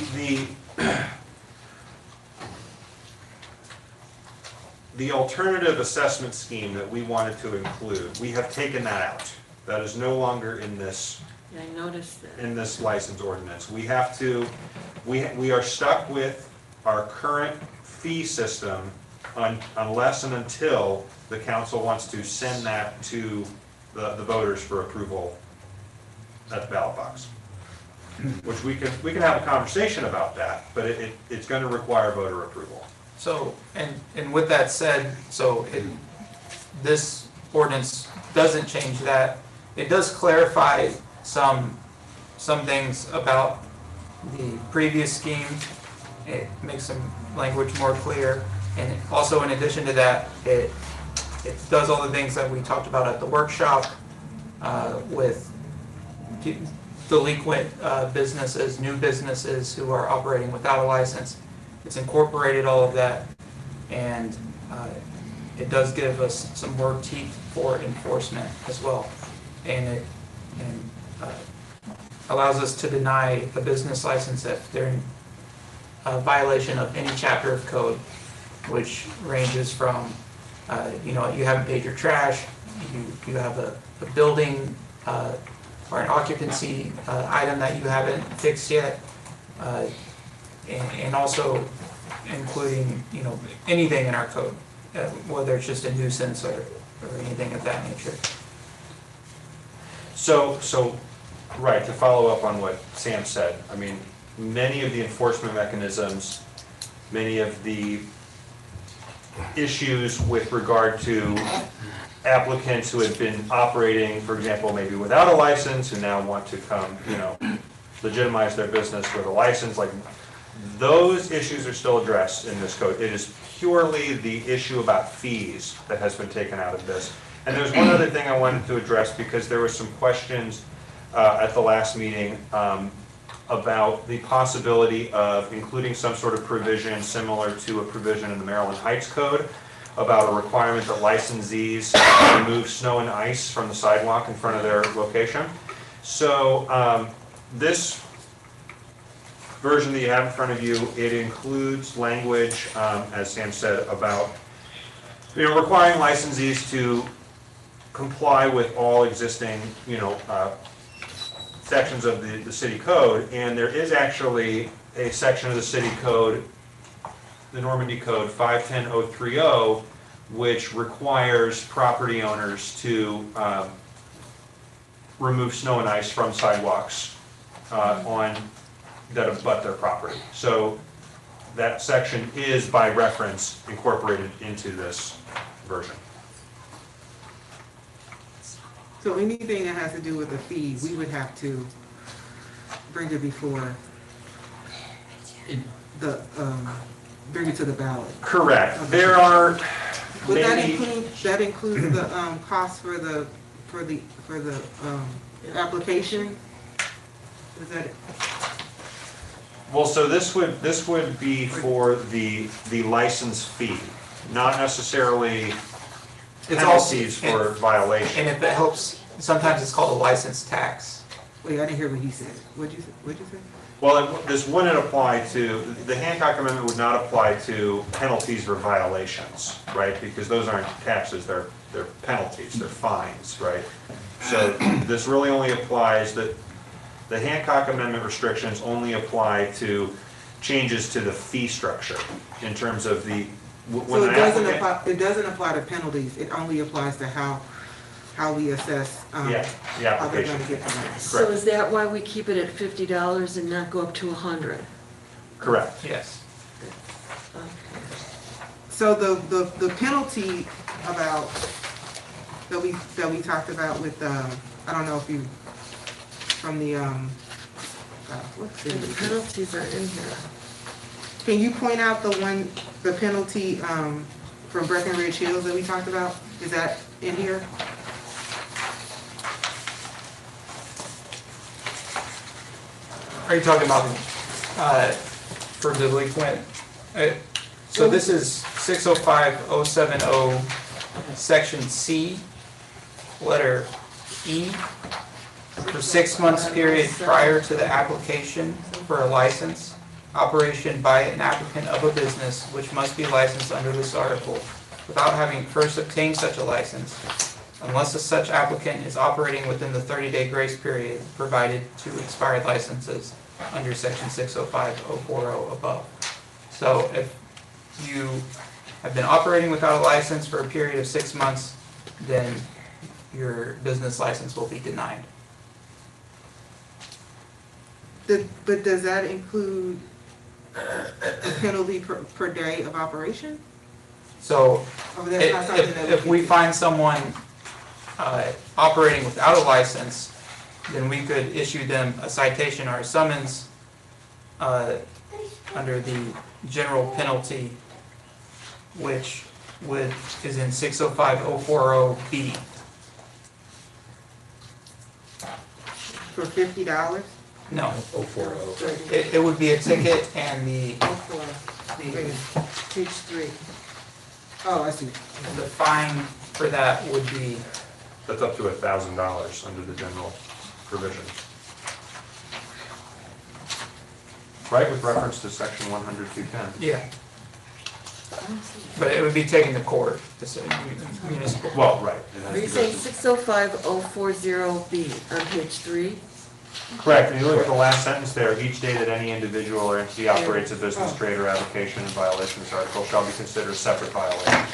F: the alternative assessment scheme that we wanted to include, we have taken that out. That is no longer in this.
B: Yeah, I noticed that.
F: In this license ordinance. We have to, we are stuck with our current fee system unless and until the council wants to send that to the voters for approval at the ballot box. Which we can have a conversation about that, but it's gonna require voter approval.
G: So, and with that said, this ordinance doesn't change that. It does clarify some things about the previous scheme. It makes some language more clear. And also, in addition to that, it does all the things that we talked about at the workshop with delinquent businesses, new businesses who are operating without a license. It's incorporated all of that, and it does give us some more teeth for enforcement as well. And it allows us to deny a business license if they're in violation of any chapter of code, which ranges from, you haven't paid your trash, you have a building or an occupancy item that you haven't fixed yet, and also including, anything in our code, whether it's just a nuisance or anything of that nature.
F: So, right, to follow up on what Sam said, I mean, many of the enforcement mechanisms, many of the issues with regard to applicants who had been operating, for example, maybe without a license, who now want to come, legitimize their business with a license, like, those issues are still addressed in this code. It is purely the issue about fees that has been taken out of this. And there's one other thing I wanted to address, because there were some questions at the last meeting about the possibility of including some sort of provision similar to a provision in the Maryland Heights Code about a requirement that licensees remove snow and ice from the sidewalk in front of their location. So this version that you have in front of you, it includes language, as Sam said, about requiring licensees to comply with all existing, sections of the city code. And there is actually a section of the city code, the Normandy Code 510030, which requires property owners to remove snow and ice from sidewalks that abut their property. So that section is by reference incorporated into this version.
N: So anything that has to do with the fee, we would have to bring it before bring it to the ballot.
F: Correct.
N: Okay.
F: There are
N: Would
F: maybe...
N: that include the cost for the application? Is that it?
F: Well, so this would be for the license fee, not necessarily penalties for violation.
G: And if it helps, sometimes it's called a license tax.
N: Wait, I didn't hear what he said. What'd you say?
F: Well, this wouldn't apply to, the Hancock Amendment would not apply to penalties for violations, right? Because those aren't taxes, they're penalties, they're fines, right? So this really only applies, the Hancock Amendment restrictions only apply to changes to the fee structure in terms of the,
N: So it doesn't apply to penalties, it only applies to how we assess, how they're
F: application.
N: gonna get the money.
B: So is that why we keep it at $50 and not go up to 100?
F: Correct.
G: Yes.
N: So the penalty about, that we talked about with, I don't know if you, from the, what's it?
B: The penalties are in here.
N: Can you point out the penalty, from Breckenridge Hills that we talked about? Is that in here?
G: Are you talking about for delinquent? So this is 605070, section C, letter E. For 6 months period prior to the application for a license, operation by an applicant of a business which must be licensed under this article without having first obtained such a license, unless such applicant is operating within the 30-day grace period provided to expired licenses under section 605040 above. So if you have been operating without a license for a period of 6 months, then your business license will be denied.
N: But does that include a penalty per day of operation?
G: So
N: Or that's not something that
G: if we
N: can-
G: find someone operating without a license, then we could issue them a citation or a summons under the general penalty, which is in 605040B.
N: For $50?
G: No,
I: 040.
G: it would be a ticket and the
N: Page 3. Oh, I see.
G: the fine for that would be,
F: That's up to $1,000 under the general provision. Right, with reference to section 100-210.
G: yeah. But it would be taken to court, this municipal.
F: Well, right. it has
B: Are you
F: to go
B: saying
F: to-
B: 605040B on page 3?
F: Correct, and you look at the last sentence there, each day that any individual or entity operates a business, trade, or avocation in violation of this article shall be considered a separate violation.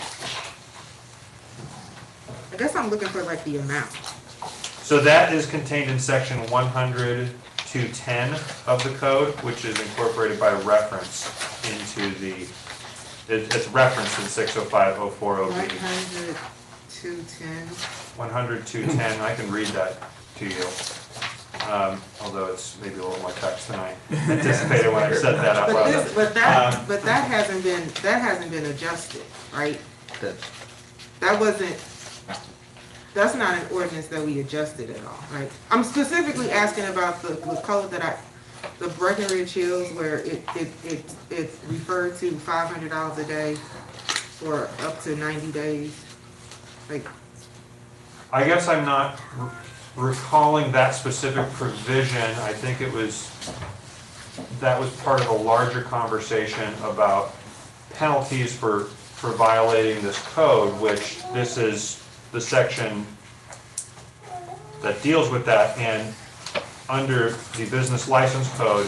N: I guess I'm looking for like the amount.
F: So that is contained in section 100-210 of the code, which is incorporated by reference into the, it's referenced in 605040B.
N: 100, 210.
F: 100-210, I can read that to you. Although it's maybe a little more text than I anticipated when I said that out loud.
N: But that hasn't been adjusted, right? That's not an ordinance that we adjusted at all, right? I'm specifically asking about the code the Breckenridge Hills, where it referred to $500 a day for up to 90 days. Like,
F: I guess I'm not recalling that specific provision. I think that was part of a larger conversation about penalties for violating this code, which this is the section that deals with that. And under the business license code,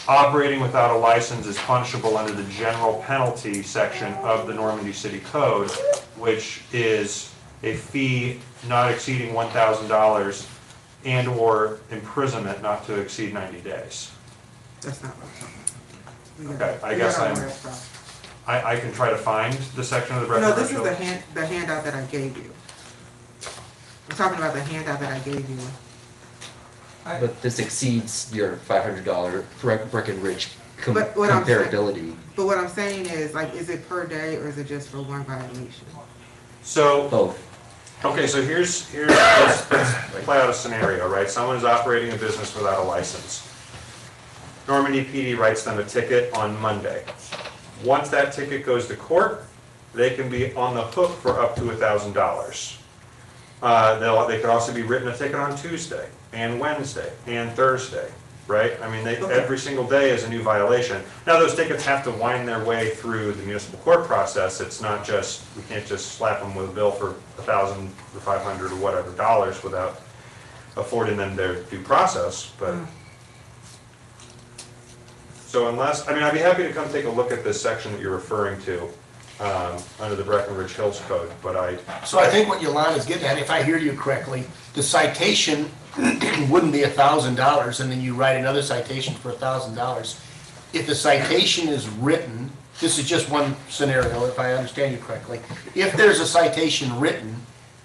F: operating without a license is punishable under the general penalty section of the Normandy City Code, which is a fee not exceeding $1,000 and/or imprisonment not to exceed 90 days.
N: that's not what I'm talking about.
F: Okay, I guess I can try to find the section of the
N: No,
F: Breckenridge
N: this is
F: Hill.
N: the handout that I gave you. I'm talking about the handout that I gave you.
I: But this exceeds your $500 Breckenridge
N: But what I'm saying-
I: comparability.
N: But what I'm saying is, like, is it per day or is it just for one violation?
F: So,
I: Both.
F: okay, so let's play out a scenario, right? Someone is operating a business without a license. Normandy PD writes them a ticket on Monday. Once that ticket goes to court, they can be on the hook for up to $1,000. They could also be written a ticket on Tuesday and Wednesday and Thursday, right? I mean, every single day is a new violation. Now, those tickets have to wind their way through the municipal court process. It's not just, we can't just slap them with a bill for $1,000 or $500 or whatever dollars without affording them their due process, but. So unless, I mean, I'd be happy to come take a look at this section that you're referring to, under the Breckenridge Hills Code, but
A: So I think what Yolanda is getting at, if I hear you correctly, the citation wouldn't be $1,000 and then you write another citation for $1,000. If the citation is written, this is just one scenario, if I understand you correctly. If there's a citation written,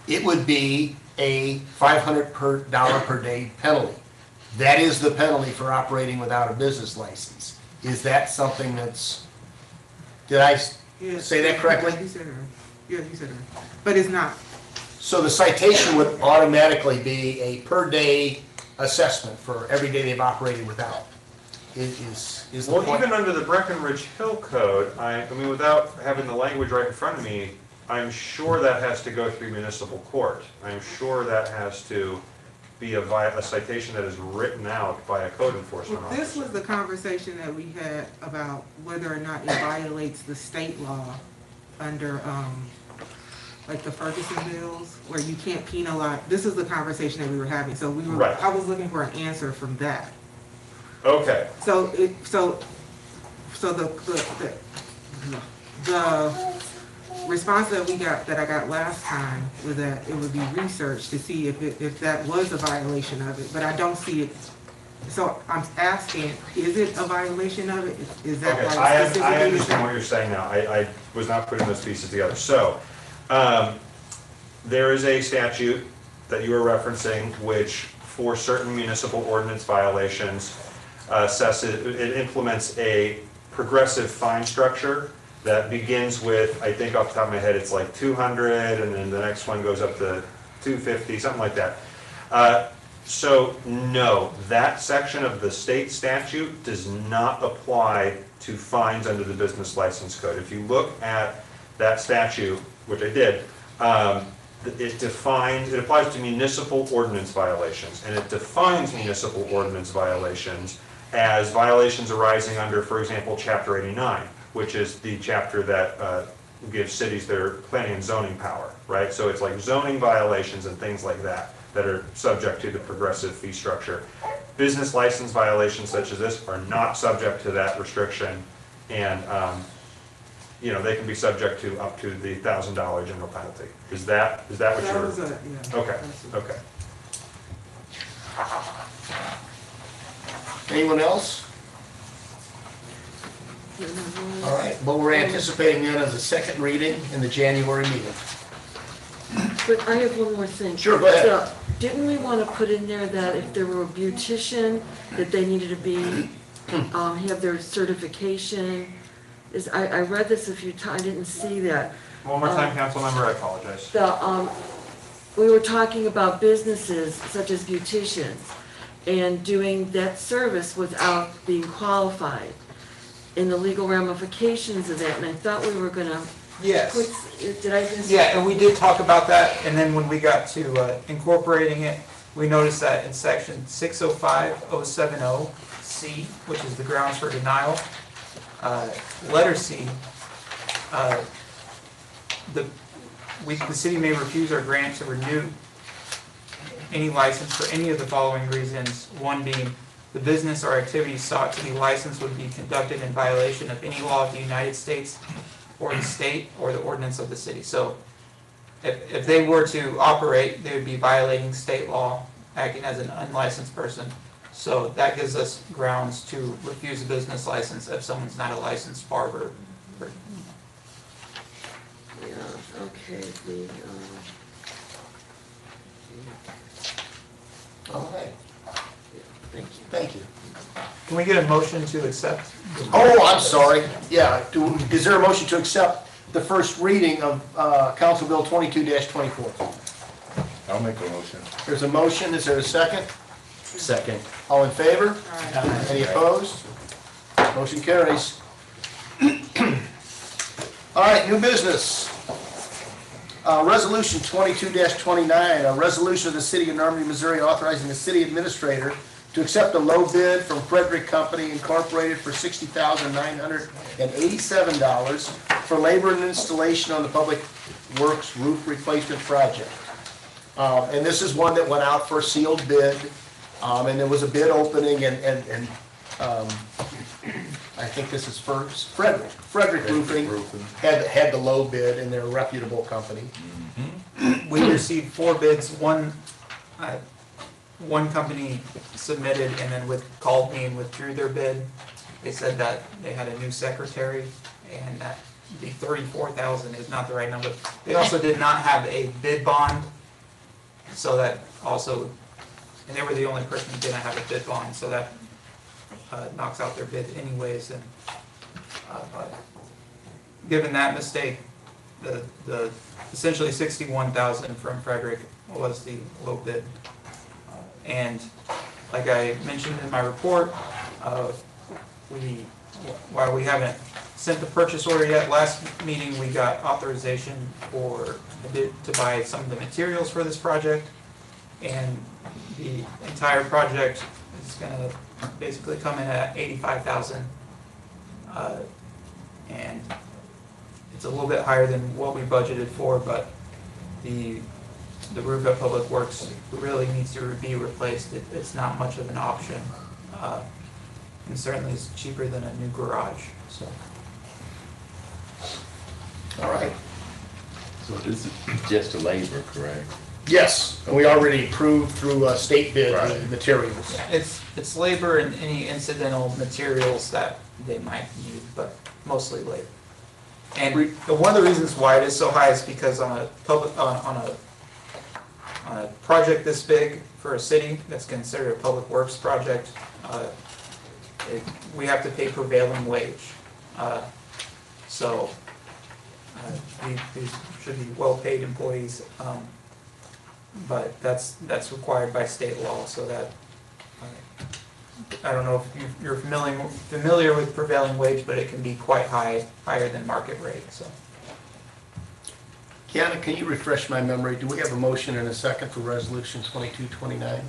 A: it would be a $500 per day penalty. That is the penalty for operating without a business license. Is that something that's, did I say that correctly?
N: You said it right. Yeah, you said it right. But it's not.
A: So the citation would automatically be a per day assessment for every day they've operated without, is the
F: Well,
A: point.
F: even under the Breckenridge Hill Code, I mean, without having the language right in front of me, I'm sure that has to go through municipal court. I'm sure that has to be a citation that is written out by a code enforcement
N: Well,
F: officer.
N: this was the conversation that we had about whether or not it violates the state law under, like the Ferguson bills, where you can't penalize. This is the conversation that we were having, so
F: Right.
N: I was looking for an answer from that.
F: Okay,
N: So the response that I got last time was that it would be researched to see if that was a violation of it, but I don't see it. So I'm asking, is it a violation of it? Is that
F: Okay,
N: like
F: I
N: specifically?
F: understand what you're saying now. I was not putting those pieces together. So, there is a statute that you are referencing which, for certain municipal ordinance violations, it implements a progressive fine structure that begins with, I think off the top of my head, it's like 200, and then the next one goes up to 250, something like that. So no, that section of the state statute does not apply to fines under the business license code. If you look at that statute, which I did, it applies to municipal ordinance violations, and it defines municipal ordinance violations as violations arising under, for example, Chapter 89, which is the chapter that gives cities their planning and zoning power, right? So it's like zoning violations and things like that that are subject to the progressive fee structure. Business license violations such as this are not subject to that restriction, and you know, they can be subject to up to the $1,000 general penalty. Is that what
N: That
F: you're?
N: was a, yeah.
F: Okay, okay.
A: Anyone else? All right, but we're anticipating that as a second reading in the January meeting.
B: But I have one more thing.
A: Sure, go ahead.
B: So, didn't we want to put in there that if there were a beautician, that they needed to be, have their certification? I read this a few times, I didn't see that.
F: One more time, council member, I apologize.
B: We were talking about businesses such as beauticians and doing that service without being qualified, and the legal ramifications of that, and I thought we were gonna
G: Yes.
B: did I just?
G: Yeah, and we did talk about that, and then when we got to incorporating it, we noticed that in section 605070C, which is the grounds for denial, letter C, the city may refuse or grant to renew any license for any of the following reasons. One being, the business or activity sought to be licensed would be conducted in violation of any law of the United States or the state or the ordinance of the city. So if they were to operate, they would be violating state law, acting as an unlicensed person. So that gives us grounds to refuse a business license if someone's not a licensed barber.
B: Yeah, okay,
A: All right. Thank you.
G: Can we get a motion to accept?
A: Oh, I'm sorry. Yeah, is there a motion to accept the first reading of Council Bill 22-24?
H: I'll make a motion.
A: There's a motion, is there a second?
I: Second.
A: All in favor? Any opposed? Motion carries. All right, new business. Resolution 22-29, a resolution of the City of Normandy, Missouri authorizing the city administrator to accept a low bid from Frederick Company Incorporated for $60,987 for labor and installation on the Public Works roof replacement project. And this is one that went out for a sealed bid, and there was a bid opening, and I think this is first, Frederick Roofing had the low bid, and they're a reputable company.
G: We received 4 bids. One company submitted and then called me and withdrew their bid. They said that they had a new secretary and that the $34,000 is not the right number. They also did not have a bid bond, so that also, and they were the only person who didn't have a bid bond, so that knocks out their bid anyways. And but given that mistake, the essentially $61,000 from Frederick was the low bid. And like I mentioned in my report, while we haven't sent the purchase order yet, last meeting we got authorization for to buy some of the materials for this project, and the entire project is going to basically come in at $85,000, and it's a little bit higher than what we budgeted for, but the roof at Public Works really needs to be replaced. It's not much of an option, and certainly is cheaper than a new garage. So
A: All right.
H: So this is just a labor, correct?
A: Yes, and we already approved through state bid the
H: Right.
A: materials.
G: It's labor and any incidental materials that they might need, but mostly labor. And one of the reasons why it is so high is because on a public, on a project this big for a city that's considered a public works project, we have to pay prevailing wage. So these should be well-paid employees, but that's required by state law, so that, I don't know if you're familiar with prevailing wage, but it can be quite high, higher than market rate, so.
A: Kiana, can you refresh my memory? Do we have a motion and a second for Resolution 2229?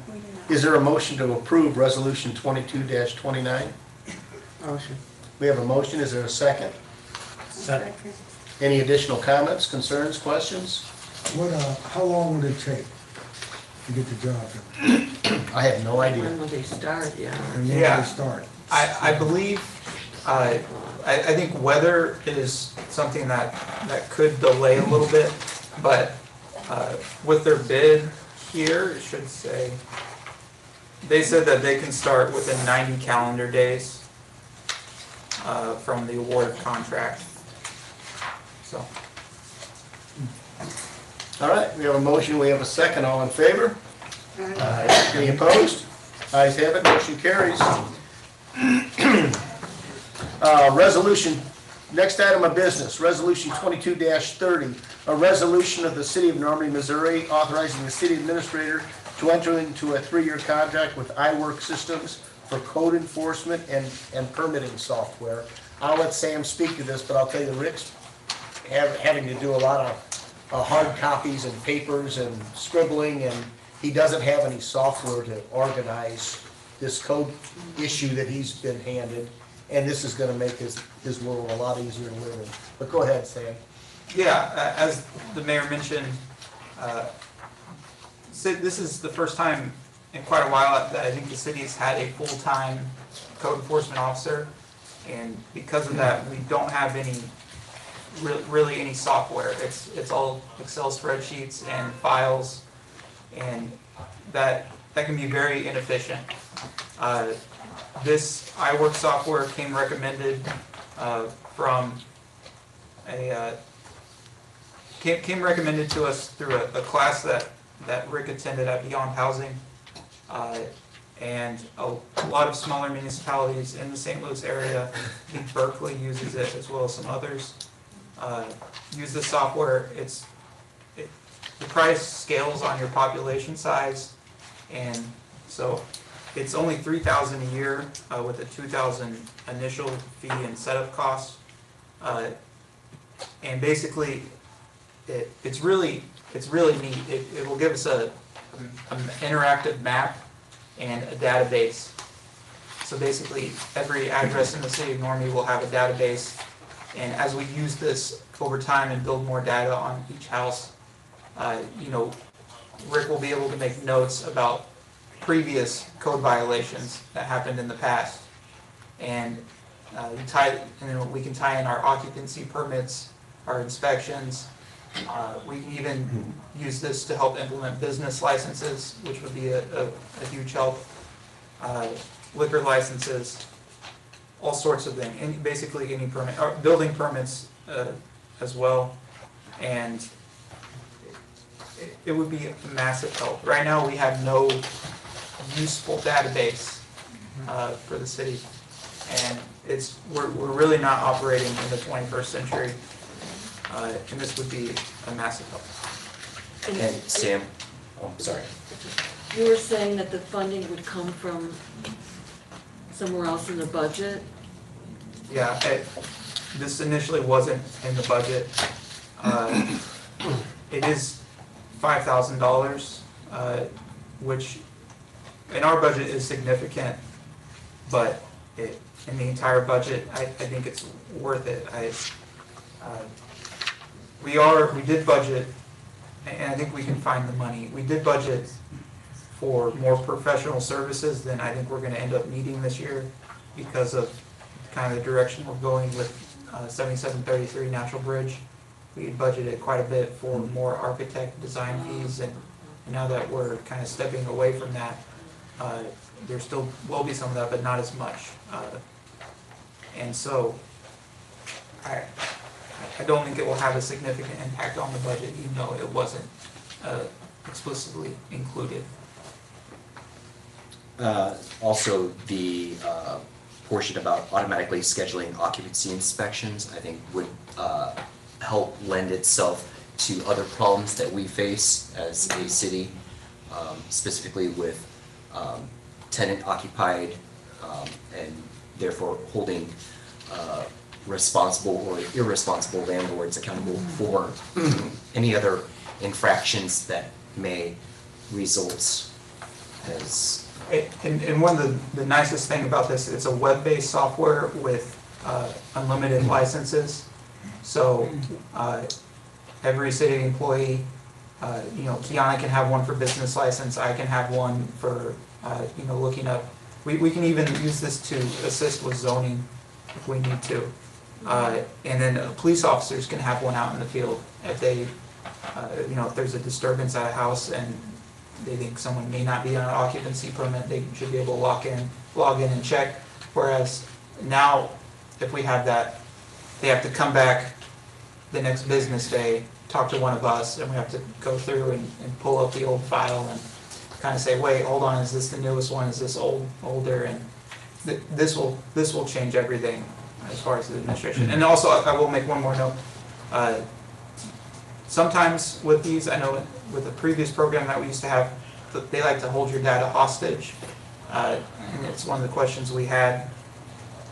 A: Is there a motion to approve Resolution 22-29?
N: Motion.
A: We have a motion. Is there a second?
J: Second.
A: Any additional comments, concerns, questions?
O: What, how long would it take to get the job done?
A: I have no idea.
B: When will they start, yeah?
O: And when
G: Yeah.
O: do they start?
G: I believe, I think weather is something that could delay a little bit, but with their bid here, it should say, they said that they can start within 90 calendar days from the award of contract. So,
A: All right, we have a motion, we have a second. All in favor? Aye. Any opposed? Ayes have it, motion carries. Resolution, next item of business, Resolution 22-30, a resolution of the City of Normandy, Missouri, authorizing the city administrator to enter into a 3-year contract with iWork Systems for code enforcement and permitting software. I'll let Sam speak to this, but I'll tell you, Rick's having to do a lot of hard copies and papers and scribbling, and he doesn't have any software to organize this code issue that he's been handed, and this is gonna make his world a lot easier to live in. But go ahead, Sam.
G: yeah, as the mayor mentioned, this is the first time in quite a while that I think the city has had a full-time code enforcement officer. And because of that, we don't have any, really any software. It's all Excel spreadsheets and files, and that can be very inefficient. This iWork software came recommended from came recommended to us through a class that Rick attended at Beyond Housing. And a lot of smaller municipalities in the St. Louis area, I think Berkeley uses it as well as some others, use this software. The price scales on your population size, and so it's only $3,000 a year with a $2,000 initial fee and setup cost. And basically, it's really neat. It will give us an interactive map and a database. So basically, every address in the city of Normandy will have a database, and as we use this over time and build more data on each house, Rick will be able to make notes about previous code violations that happened in the past, and we can tie in our occupancy permits, our inspections. We can even use this to help implement business licenses, which would be a huge help. Liquor licenses, all sorts of things, basically any permit, or building permits as well. And it would be a massive help. Right now, we have no useful database for the city, and we're really not operating in the 21st century. And this would be a massive help.
I: And Sam, oh, sorry.
B: You were saying that the funding would come from somewhere else in the budget?
G: Yeah, this initially wasn't in the budget. It is $5,000, which in our budget is significant, but in the entire budget, I think it's worth it. We did budget, and I think we can find the money. We did budget for more professional services than I think we're gonna end up needing this year because of kind of the direction we're going with 7733 Natural Bridge. we budgeted quite a bit for more architect design fees, and now that we're kind of stepping away from that, there still will be some of that, but not as much. And so, I don't think it will have a significant impact on the budget, even though it wasn't explicitly included.
I: Also, the portion about automatically scheduling occupancy inspections, I think would help lend itself to other problems that we face as a city, specifically with tenant occupied and therefore holding responsible or irresponsible landlords accountable for any other infractions that may result as.
G: And one of the nicest thing about this, it's a web-based software with unlimited licenses. So every city employee, Kiana can have one for business license, I can have one for, looking up. We can even use this to assist with zoning if we need to. And then police officers can have one out in the field if they, if there's a disturbance at a house and they think someone may not be on an occupancy permit, they should be able to log in and check. Whereas now, if we have that, they have to come back the next business day, talk to one of us, and we have to go through and pull up the old file and kind of say, wait, hold on, is this the newest one? Is this older? And this will change everything as far as the administration. And also, I will make one more note. Sometimes with these, I know with the previous program that we used to have, they like to hold your data hostage. And it's one of the questions we had.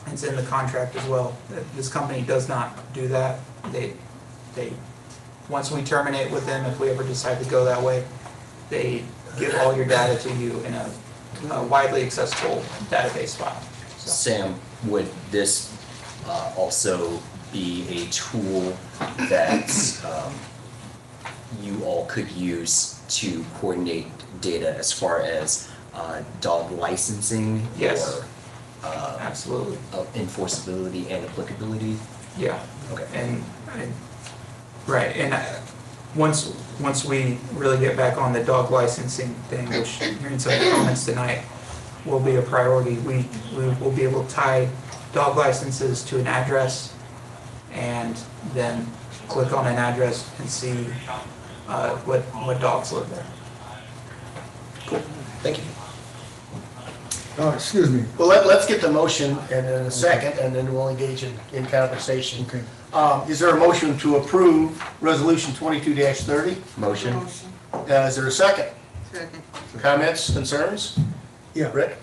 G: It's in the contract as well. This company does not do that. They once we terminate with them, if we ever decide to go that way, they give all your data to you in a widely accessible database file. So.
I: Sam, would this also be a tool that you all could use to coordinate data as far as dog licensing?
G: Yes.
I: Or
G: absolutely.
I: Enforceability and applicability?
G: Yeah.
I: Okay.
G: And right, and once we really get back on the dog licensing thing, which hearing some comments tonight will be a priority, we will be able to tie dog licenses to an address and then click on an address and see what dogs live there.
I: Cool, thank you.
O: Excuse me.
A: Well, let's get the motion and then a second, and then we'll engage in conversation.
O: Okay.
A: Is there a motion to approve Resolution 22-30?
I: Motion.
A: Is there a second?
N: Second.
A: Comments, concerns?
O: Yeah.
A: Rick?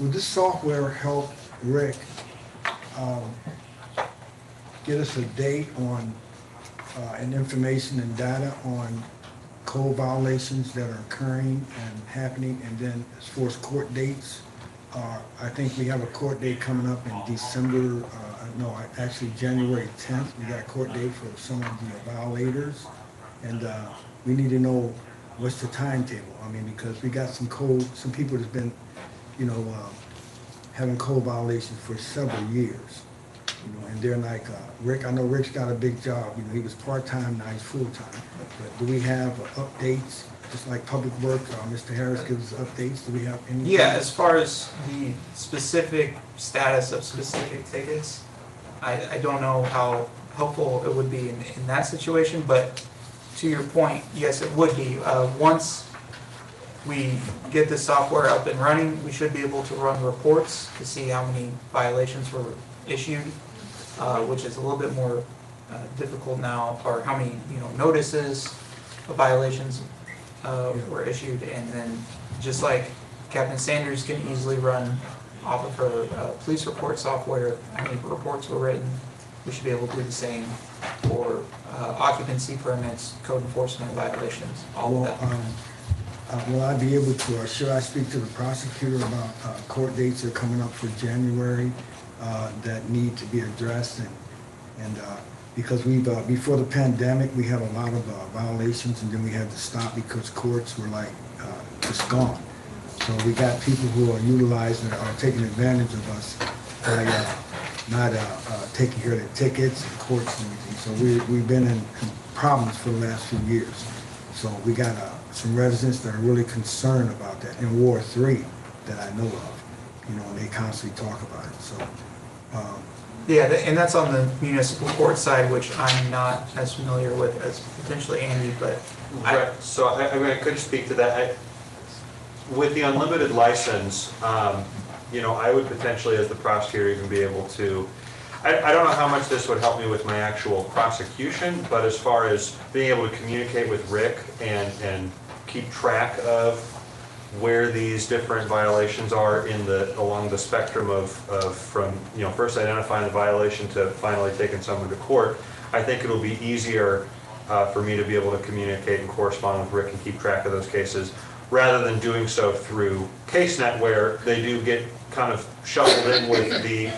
O: Would this software help Rick get us a date on and information and data on code violations that are occurring and happening, and then as far as court dates, I think we have a court date coming up in December, actually January 10th. We got a court date for some of the violators, and we need to know what's the timetable. I mean, because we got some people that's been, having code violations for several years. And they're like, Rick, I know Rick's got a big job, he was part-time, now he's full-time. But do we have updates, just like Public Works, Mr. Harris gives us updates, do we have any?
G: Yeah, as far as the specific status of specific tickets, I don't know how helpful it would be in that situation, but to your point, yes, it would be. Once we get the software up and running, we should be able to run reports to see how many violations were issued, which is a little bit more difficult now, or how many notices of violations were issued, and then just like Captain Sanders can easily run off of her police report software how many reports were written, we should be able to do the same for occupancy permits, code enforcement violations, all of that.
O: Will I be able to, or should I speak to the prosecutor about court dates that are coming up for January that need to be addressed, and because we've before the pandemic we had a lot of violations, and then we had to stop because courts were like just gone. So we got people who are utilizing or taking advantage of us by not taking care of the tickets and courts and everything. So we've been in problems for the last few years. So we got some residents that are really concerned about that in Ward 3 that I know of, and they constantly talk about it. So,
G: Yeah, and that's on the municipal court side, which I'm not as familiar with as potentially Andy, but
F: Right, so I could speak to that. With the unlimited license, I would potentially, as the prosecutor, even be able to, I don't know how much this would help me with my actual prosecution, but as far as being able to communicate with Rick and keep track of where these different violations are along the spectrum of from, first identifying the violation to finally taking someone to court, I think it'll be easier for me to be able to communicate and correspond with Rick and keep track of those cases, rather than doing so through CaseNet, where they do get kind of shuffled in with the,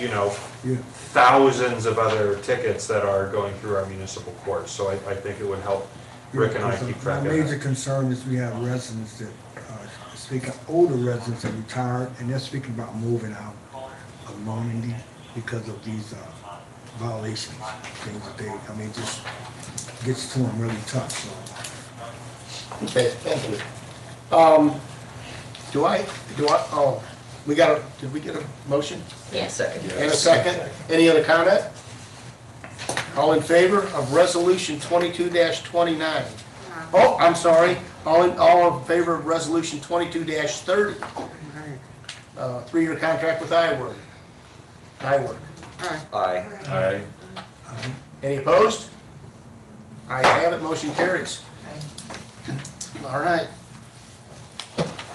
F: thousands of other tickets that are going through our municipal courts. So I think it would help Rick and I keep track of
O: my
F: that.
O: major concern is we have residents that, speaking older residents that retired, and they're speaking about moving out of Normandy because of these violations, things that it just gets to them really tough. So.
A: Okay, thank you. Did we get a motion?
I: Yeah, second.
A: And a second? Any other comment? All in favor of resolution 22-29? Oh, I'm sorry. All in favor of resolution 22-30? 3-year contract with iWork.
I: Aye.
H: Aye.
A: Any opposed? I have it, motion carries. All right.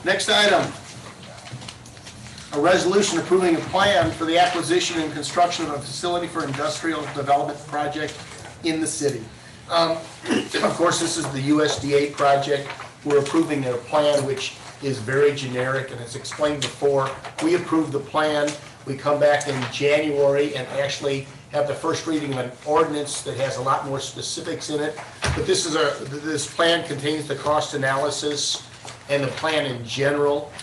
A: Next item. A resolution approving a plan for the acquisition and construction of a facility for industrial development project in the city. Of course, this is the USDA project. We're approving a plan which is very generic, and as explained before, we approved the plan. We come back in January and actually have the first reading of an ordinance that has a lot more specifics in it. But this plan contains the cost analysis and the plan in general.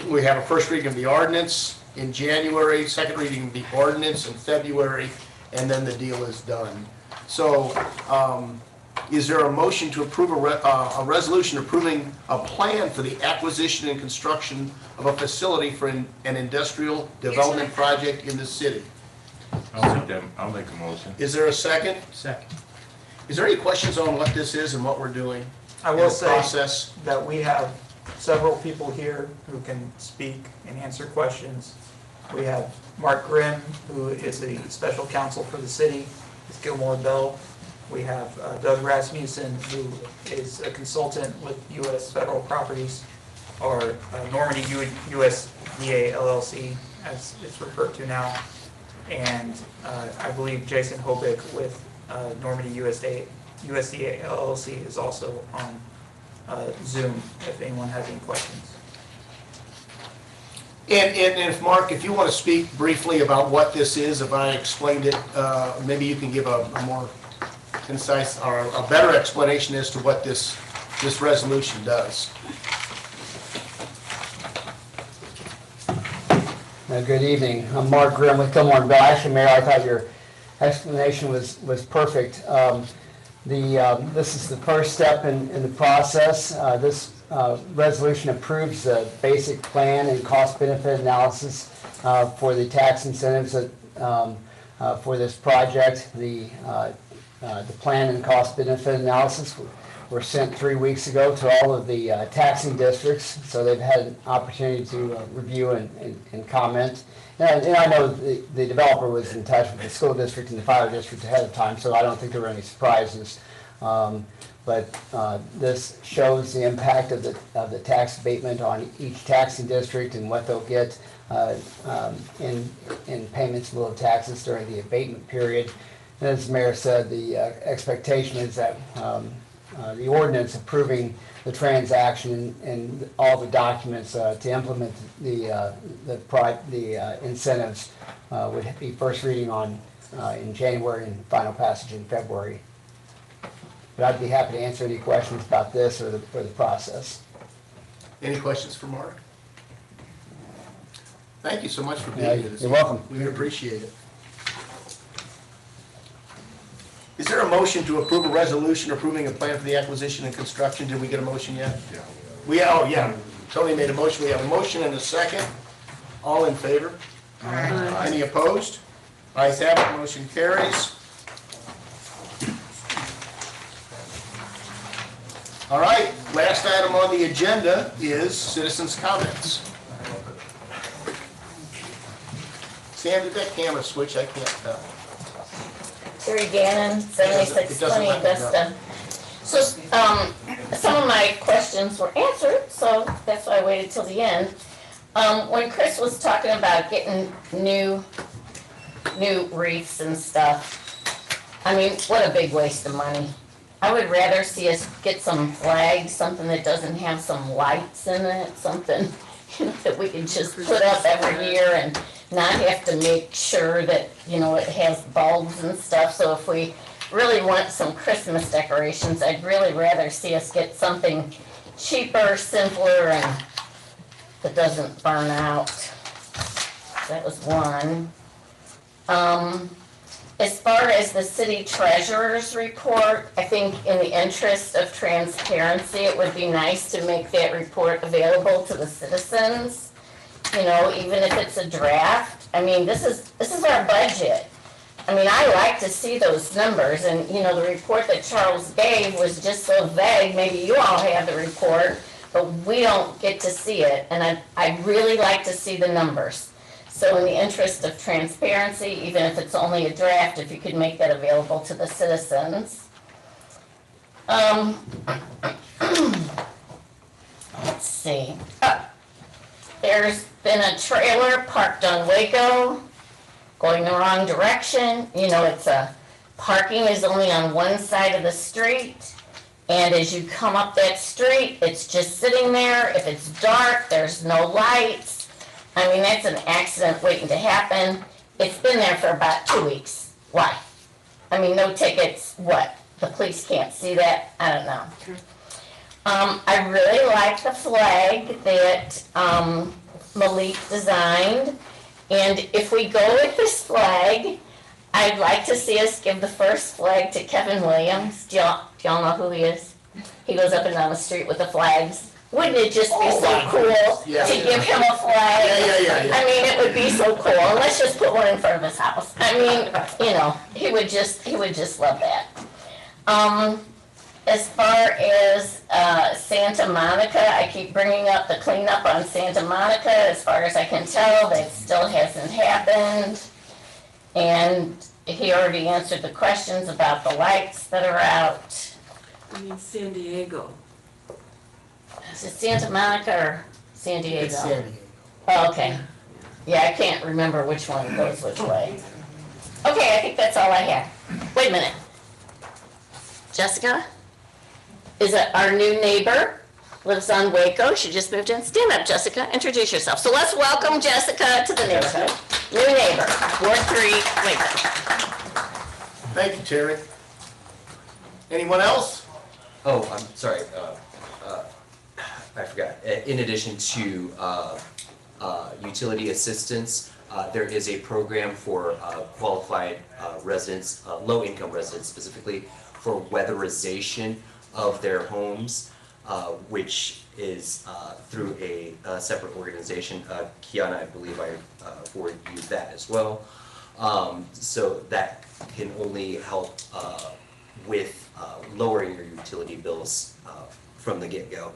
A: We have a first reading of the ordinance in January, second reading of the ordinance in February, and then the deal is done. So, is there a motion to approve a resolution approving a plan for the acquisition and construction of a facility for an industrial development project in the city?
H: I'll make a motion.
A: Is there a second?
J: Second.
A: Is there any questions on what this is and what we're doing?
G: I
A: in
G: will
A: the
G: say
A: process?
G: that we have several people here who can speak and answer questions. We have Mark Grimm, who is a special counsel for the city, with Gilmore Bell. We have Doug Rasmussen, who is a consultant with U.S. Federal Properties, or Normandy USDA LLC, as it's referred to now. And I believe Jason Hobick with Normandy USDA LLC is also on Zoom, if anyone has any questions.
A: And if, Mark, if you want to speak briefly about what this is, if I explained it, maybe you can give a more concise or a better explanation as to what this resolution does.
S: Good evening. I'm Mark Grimm with Gilmore and Bell. Actually, Mayor, I thought your explanation was perfect. This is the first step in the process. This resolution approves the basic plan and cost-benefit analysis for the tax incentives for this project. The plan and cost-benefit analysis were sent 3 weeks ago to all of the taxing districts, so they've had an opportunity to review and comment. And I know the developer was in touch with the school district and the fire district ahead of time, so I don't think there were any surprises. But this shows the impact of the tax abatement on each taxing district and what they'll get in payments in lieu of taxes during the abatement period. And as the mayor said, the expectation is that the ordinance approving the transaction and all the documents to implement the incentives would be first reading in January and final passage in February. But I'd be happy to answer any questions about this or the process.
A: Any questions for Mark? Thank you so much for
S: Yeah,
A: being here this
S: you're
A: evening.
S: welcome.
A: We appreciate it. Is there a motion to approve a resolution approving a plan for the acquisition and construction? Did we get a motion yet? Yeah. Oh, yeah. Tony made a motion. We have a motion and a second. All in favor?
B: Aye.
A: Any opposed? Ayes have it, motion carries. All right, last item on the agenda is citizens' comments. Sam, did that camera switch? I can't tell.
K: Terry Gannon,
A: It doesn't
K: 7620
A: let me
K: Vista. So, some of my questions were answered, so that's why I waited till the end. When Chris was talking about getting new wreaths and stuff, I mean, what a big waste of money. I would rather see us get some flags, something that doesn't have some lights in it, something that we can just put up every year and not have to make sure that, it has bulbs and stuff. So if we really want some Christmas decorations, I'd really rather see us get something cheaper, simpler, and that doesn't burn out. That was one. As far as the city treasurer's report, I think in the interest of transparency, it would be nice to make that report available to the citizens. Even if it's a draft. I mean, this is our budget. I mean, I like to see those numbers, and, the report that Charles gave was just so vague. Maybe you all have the report, but we don't get to see it, and I'd really like to see the numbers. So in the interest of transparency, even if it's only a draft, if you could make that available to the citizens. Let's see. There's been a trailer parked on Waco, going the wrong direction. Parking is only on one side of the street. And as you come up that street, it's just sitting there. If it's dark, there's no lights. I mean, that's an accident waiting to happen. It's been there for about 2 weeks. Why? I mean, no tickets, what? The police can't see that? I don't know. I really like the flag that Malik designed. And if we go with this flag, I'd like to see us give the first flag to Kevin Williams. Do y'all know who he is? He goes up and down the street with the flags. Wouldn't it just be so cool to give him a flag?
A: Yeah.
K: I mean, it would be so cool. And let's just put one in front of his house. I mean, he would just love that. As far as Santa Monica, I keep bringing up the cleanup on Santa Monica. As far as I can tell, that still hasn't happened. And he already answered the questions about the lights that are out.
B: I mean, San Diego.
K: Is it Santa Monica or San Diego?
A: It's San Diego.
K: Oh, okay. Yeah, I can't remember which one goes which way. Okay, I think that's all I have. Wait a minute. Jessica is our new neighbor, lives on Waco. She just moved in. Stand up, Jessica. Introduce yourself. So let's welcome Jessica to the neighborhood. New neighbor, Ward 3, Waco.
A: Thank you, Terry. Anyone else?
I: Oh, I'm sorry, I forgot. In addition to utility assistance, there is a program for qualified residents, low-income residents specifically, for weatherization of their homes, which is through a separate organization. Kiana, I believe I forwarded you that as well. So that can only help with lowering your utility bills from the get-go,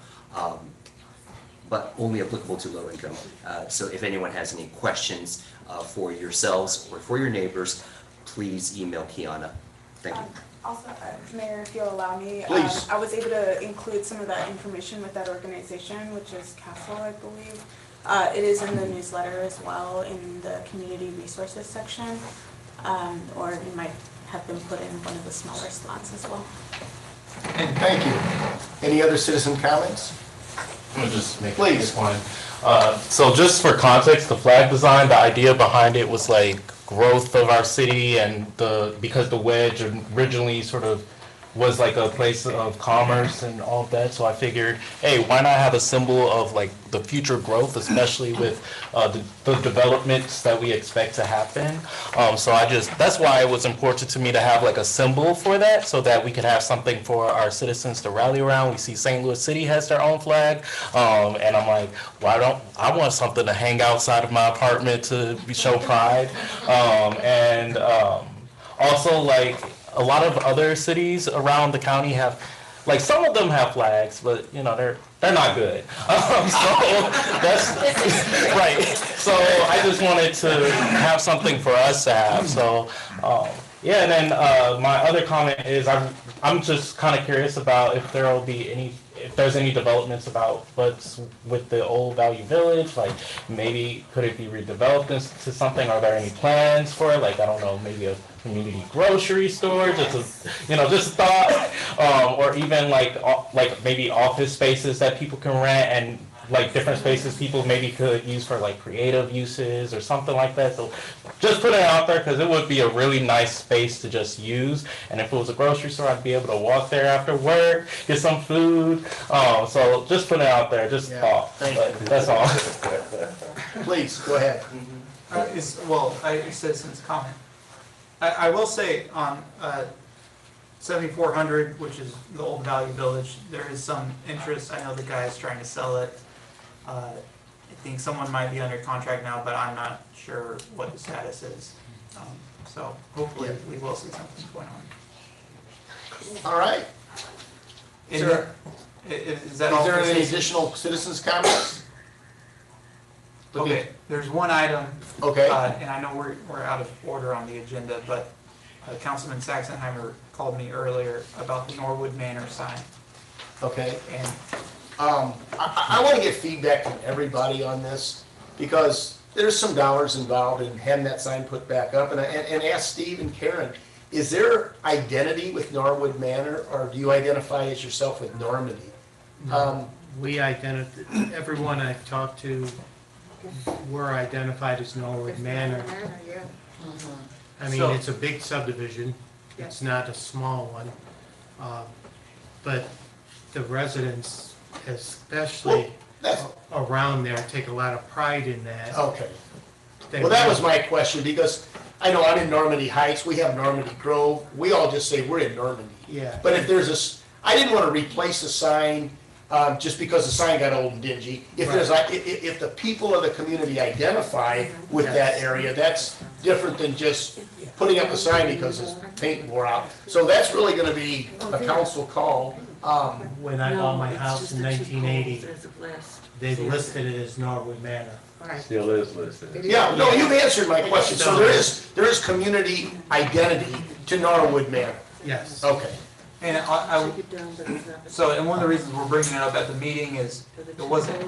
I: but only applicable to low income. So if anyone has any questions for yourselves or for your neighbors, please email Kiana. Thank you.
C: Also, Mayor, if you'll allow me,
A: Please.
C: I was able to include some of that information with that organization, which is Castle, I believe. It is in the newsletter as well in the community resources section, or you might have them put in one of the smaller slots as well.
A: Thank you. Any other citizen comments?
D: I'll just make
A: Please.
D: this one. So just for context, the flag design, the idea behind it was like growth of our city, and because the wedge originally sort of was like a place of commerce and all of that. So I figured, hey, why not have a symbol of like the future growth, especially with the developments that we expect to happen. So that's why it was important to me to have like a symbol for that, so that we could have something for our citizens to rally around. We see St. Louis City has their own flag, and I'm like, I want something to hang outside of my apartment to show pride, and also like. A lot of other cities around the county have, like, some of them have flags, but you know they're not good. So that's right. So I just wanted to have something for us to have. So yeah, and then my other comment is I'm just kind of curious about if there's any developments about what's with the old Value Village. Like maybe could it be redeveloped into something? Are there any plans for it? Like I don't know, maybe a community grocery store, just a thought, or even like maybe office spaces that people can rent, and like different spaces people maybe could use for like creative uses or something like that. So just put it out there because it would be a really nice space to just use. And if it was a grocery store, I'd be able to walk there after work, get some food. So just put it out there, just thought. That's all.
A: Please, go ahead.
G: A citizen's comment. I will say on 7400, which is the old Value Village, there is some interest. I know the guy is trying to sell it. I think someone might be under contract now, but I'm not sure what the status is. So hopefully we will see something going on.
A: All right. Is there any additional citizens' comments?
G: Okay, there's one item.
A: Okay.
G: And I know we're out of order on the agenda, but Councilman Saxenheimer called me earlier about the Norwood Manor sign.
A: Okay.
G: And
A: I want to get feedback from everybody on this, because there's some dollars involved in having that sign put back up. And ask Steve and Karen, is there identity with Norwood Manor, or do you identify as yourself with Normandy?
J: We identify, everyone I've talked to, were identified as Norwood Manor. I mean, it's a big subdivision, it's not a small one, but the residents, especially around there, take a lot of pride in that.
A: Okay. Well, that was my question, because I know I'm in Normandy Heights, we have Normandy Grove, we all just say we're in Normandy.
J: Yeah.
A: But if there's I didn't want to replace a sign just because the sign got old and dingy. If there's if the people of the community identify with that area, that's different than just putting up a sign because its paint wore out. So that's really going to be a council call.
J: When I bought my house in 1980, they listed it as Norwood Manor.
H: Still is listed.
A: Yeah, no, you've answered my question. So there is community identity to Norwood Manor.
J: Yes.
A: Okay.
G: And and one of the reasons we're bringing it up at the meeting is it wasn't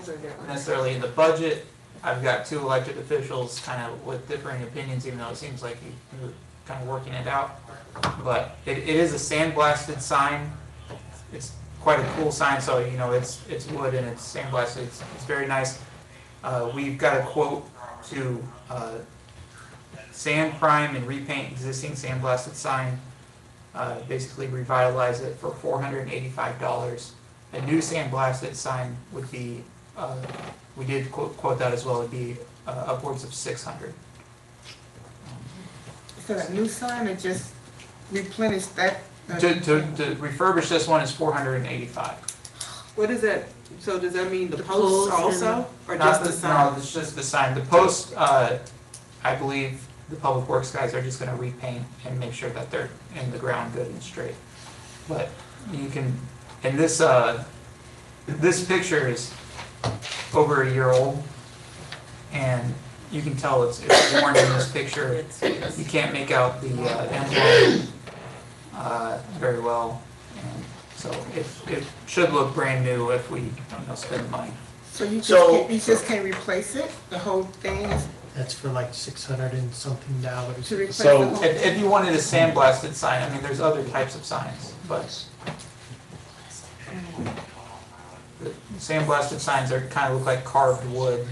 G: necessarily in the budget. I've got two elected officials kind of with differing opinions, even though it seems like you're kind of working it out. But it is a sandblasted sign. It's quite a cool sign, so it's wood and it's sandblasted. It's very nice. We've got a quote to sand prime and repaint existing sandblasted sign. Basically revitalize it for $485. A new sandblasted sign would be, we did quote that as well, it'd be upwards of $600.
N: So a new sign or just replenish that?
G: To refurbish this one is $485.
N: What is that? So does that mean the posts also, or
G: Not
N: just the sign?
G: No, it's just the sign. The post, I believe the Public Works guys are just gonna repaint and make sure that they're in the ground good and straight. But you can, and this picture is over a year old, and you can tell it's worn in this picture. You can't make out the emblem very well, and so it should look brand new if we spend money.
N: So you just can't replace it? The whole thing is?
J: That's for like $600 and something.
N: To replace
G: So
N: the whole
G: if you wanted a sandblasted sign, I mean, there's other types of signs, but the sandblasted signs are kind of look like carved wood.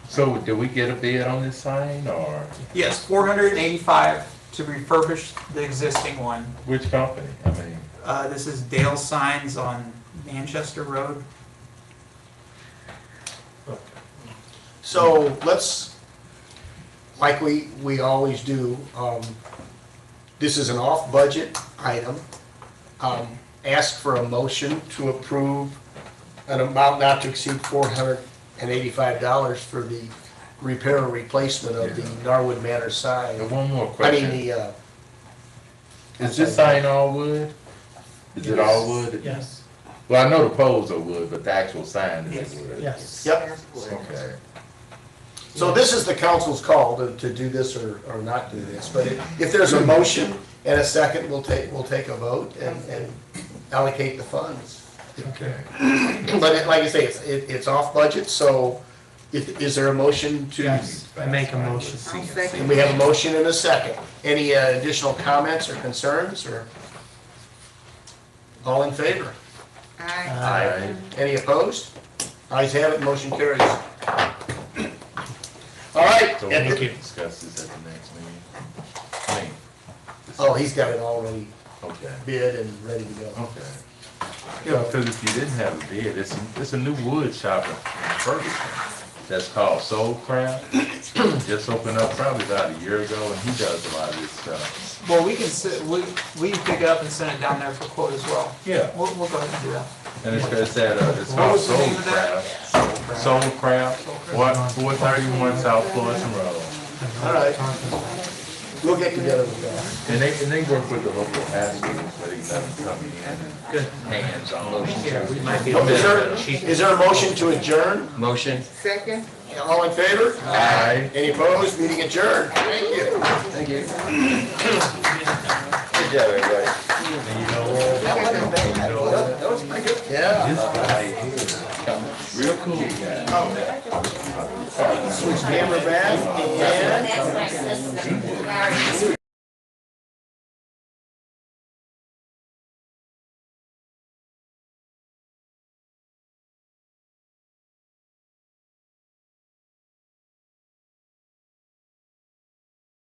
H: So did we get a bid on this sign, or?
G: Yes, $485 to refurbish the existing one.
H: Which company? I mean,
G: This is Dale Signs on Manchester Road.
A: So let's, like we always do, this is an off-budget item. Ask for a motion to approve an amount not to exceed $485 for the repair or replacement of the Norwood Manor sign.
H: and one more
A: I
H: question.
A: mean, the,
H: Is this sign all wood? Is it all wood?
J: Yes.
H: Well, I know the poles are wood, but the actual sign is wood.
J: Yes.
A: yep.
H: Okay.
A: So this is the council's call to do this or not do this, but if there's a motion and a second, we'll take a vote and allocate the funds.
H: Okay.
A: But like I say, it's off budget, so is there a motion to?
J: Yes, I make a motion.
A: And we have a motion and a second. Any additional comments or concerns, or? All in favor?
H: Aye.
A: Any opposed? Ayes have it, motion carries. All right.
H: So we can discuss this at the next meeting. I mean,
A: Oh, he's got it already
H: okay.
A: bid and ready to go.
H: Okay. Yeah, because if you didn't have a bid, it's a new wood shop in Ferguson that's called Soul Craft. Just opened up probably about a year ago, and he does a lot of this stuff.
G: Well, we can can pick it up and send it down there for quote as well.
H: Yeah.
G: We'll go ahead and do that.
H: And it's at, it's
G: What
H: called
G: was the
H: Soul
G: name of that?
H: Craft. Soul Craft, 431 South Florissant Road.
A: All right. We'll get together with that.
H: And they work with the local hospitals, but he let them come in.
J: Good.
H: Hands on.
J: We might be a
A: Is there,
J: bit cheap.
A: is there a motion to adjourn?
I: Motion?
L: Second.
A: All in favor?
H: Aye.
A: Any opposed? Meeting adjourned. Thank you.
I: Thank you.
H: Good job, everybody.
A: That was pretty good. Yeah.
H: Real cool guy.
A: Switch camera back and.
K: That's my sister.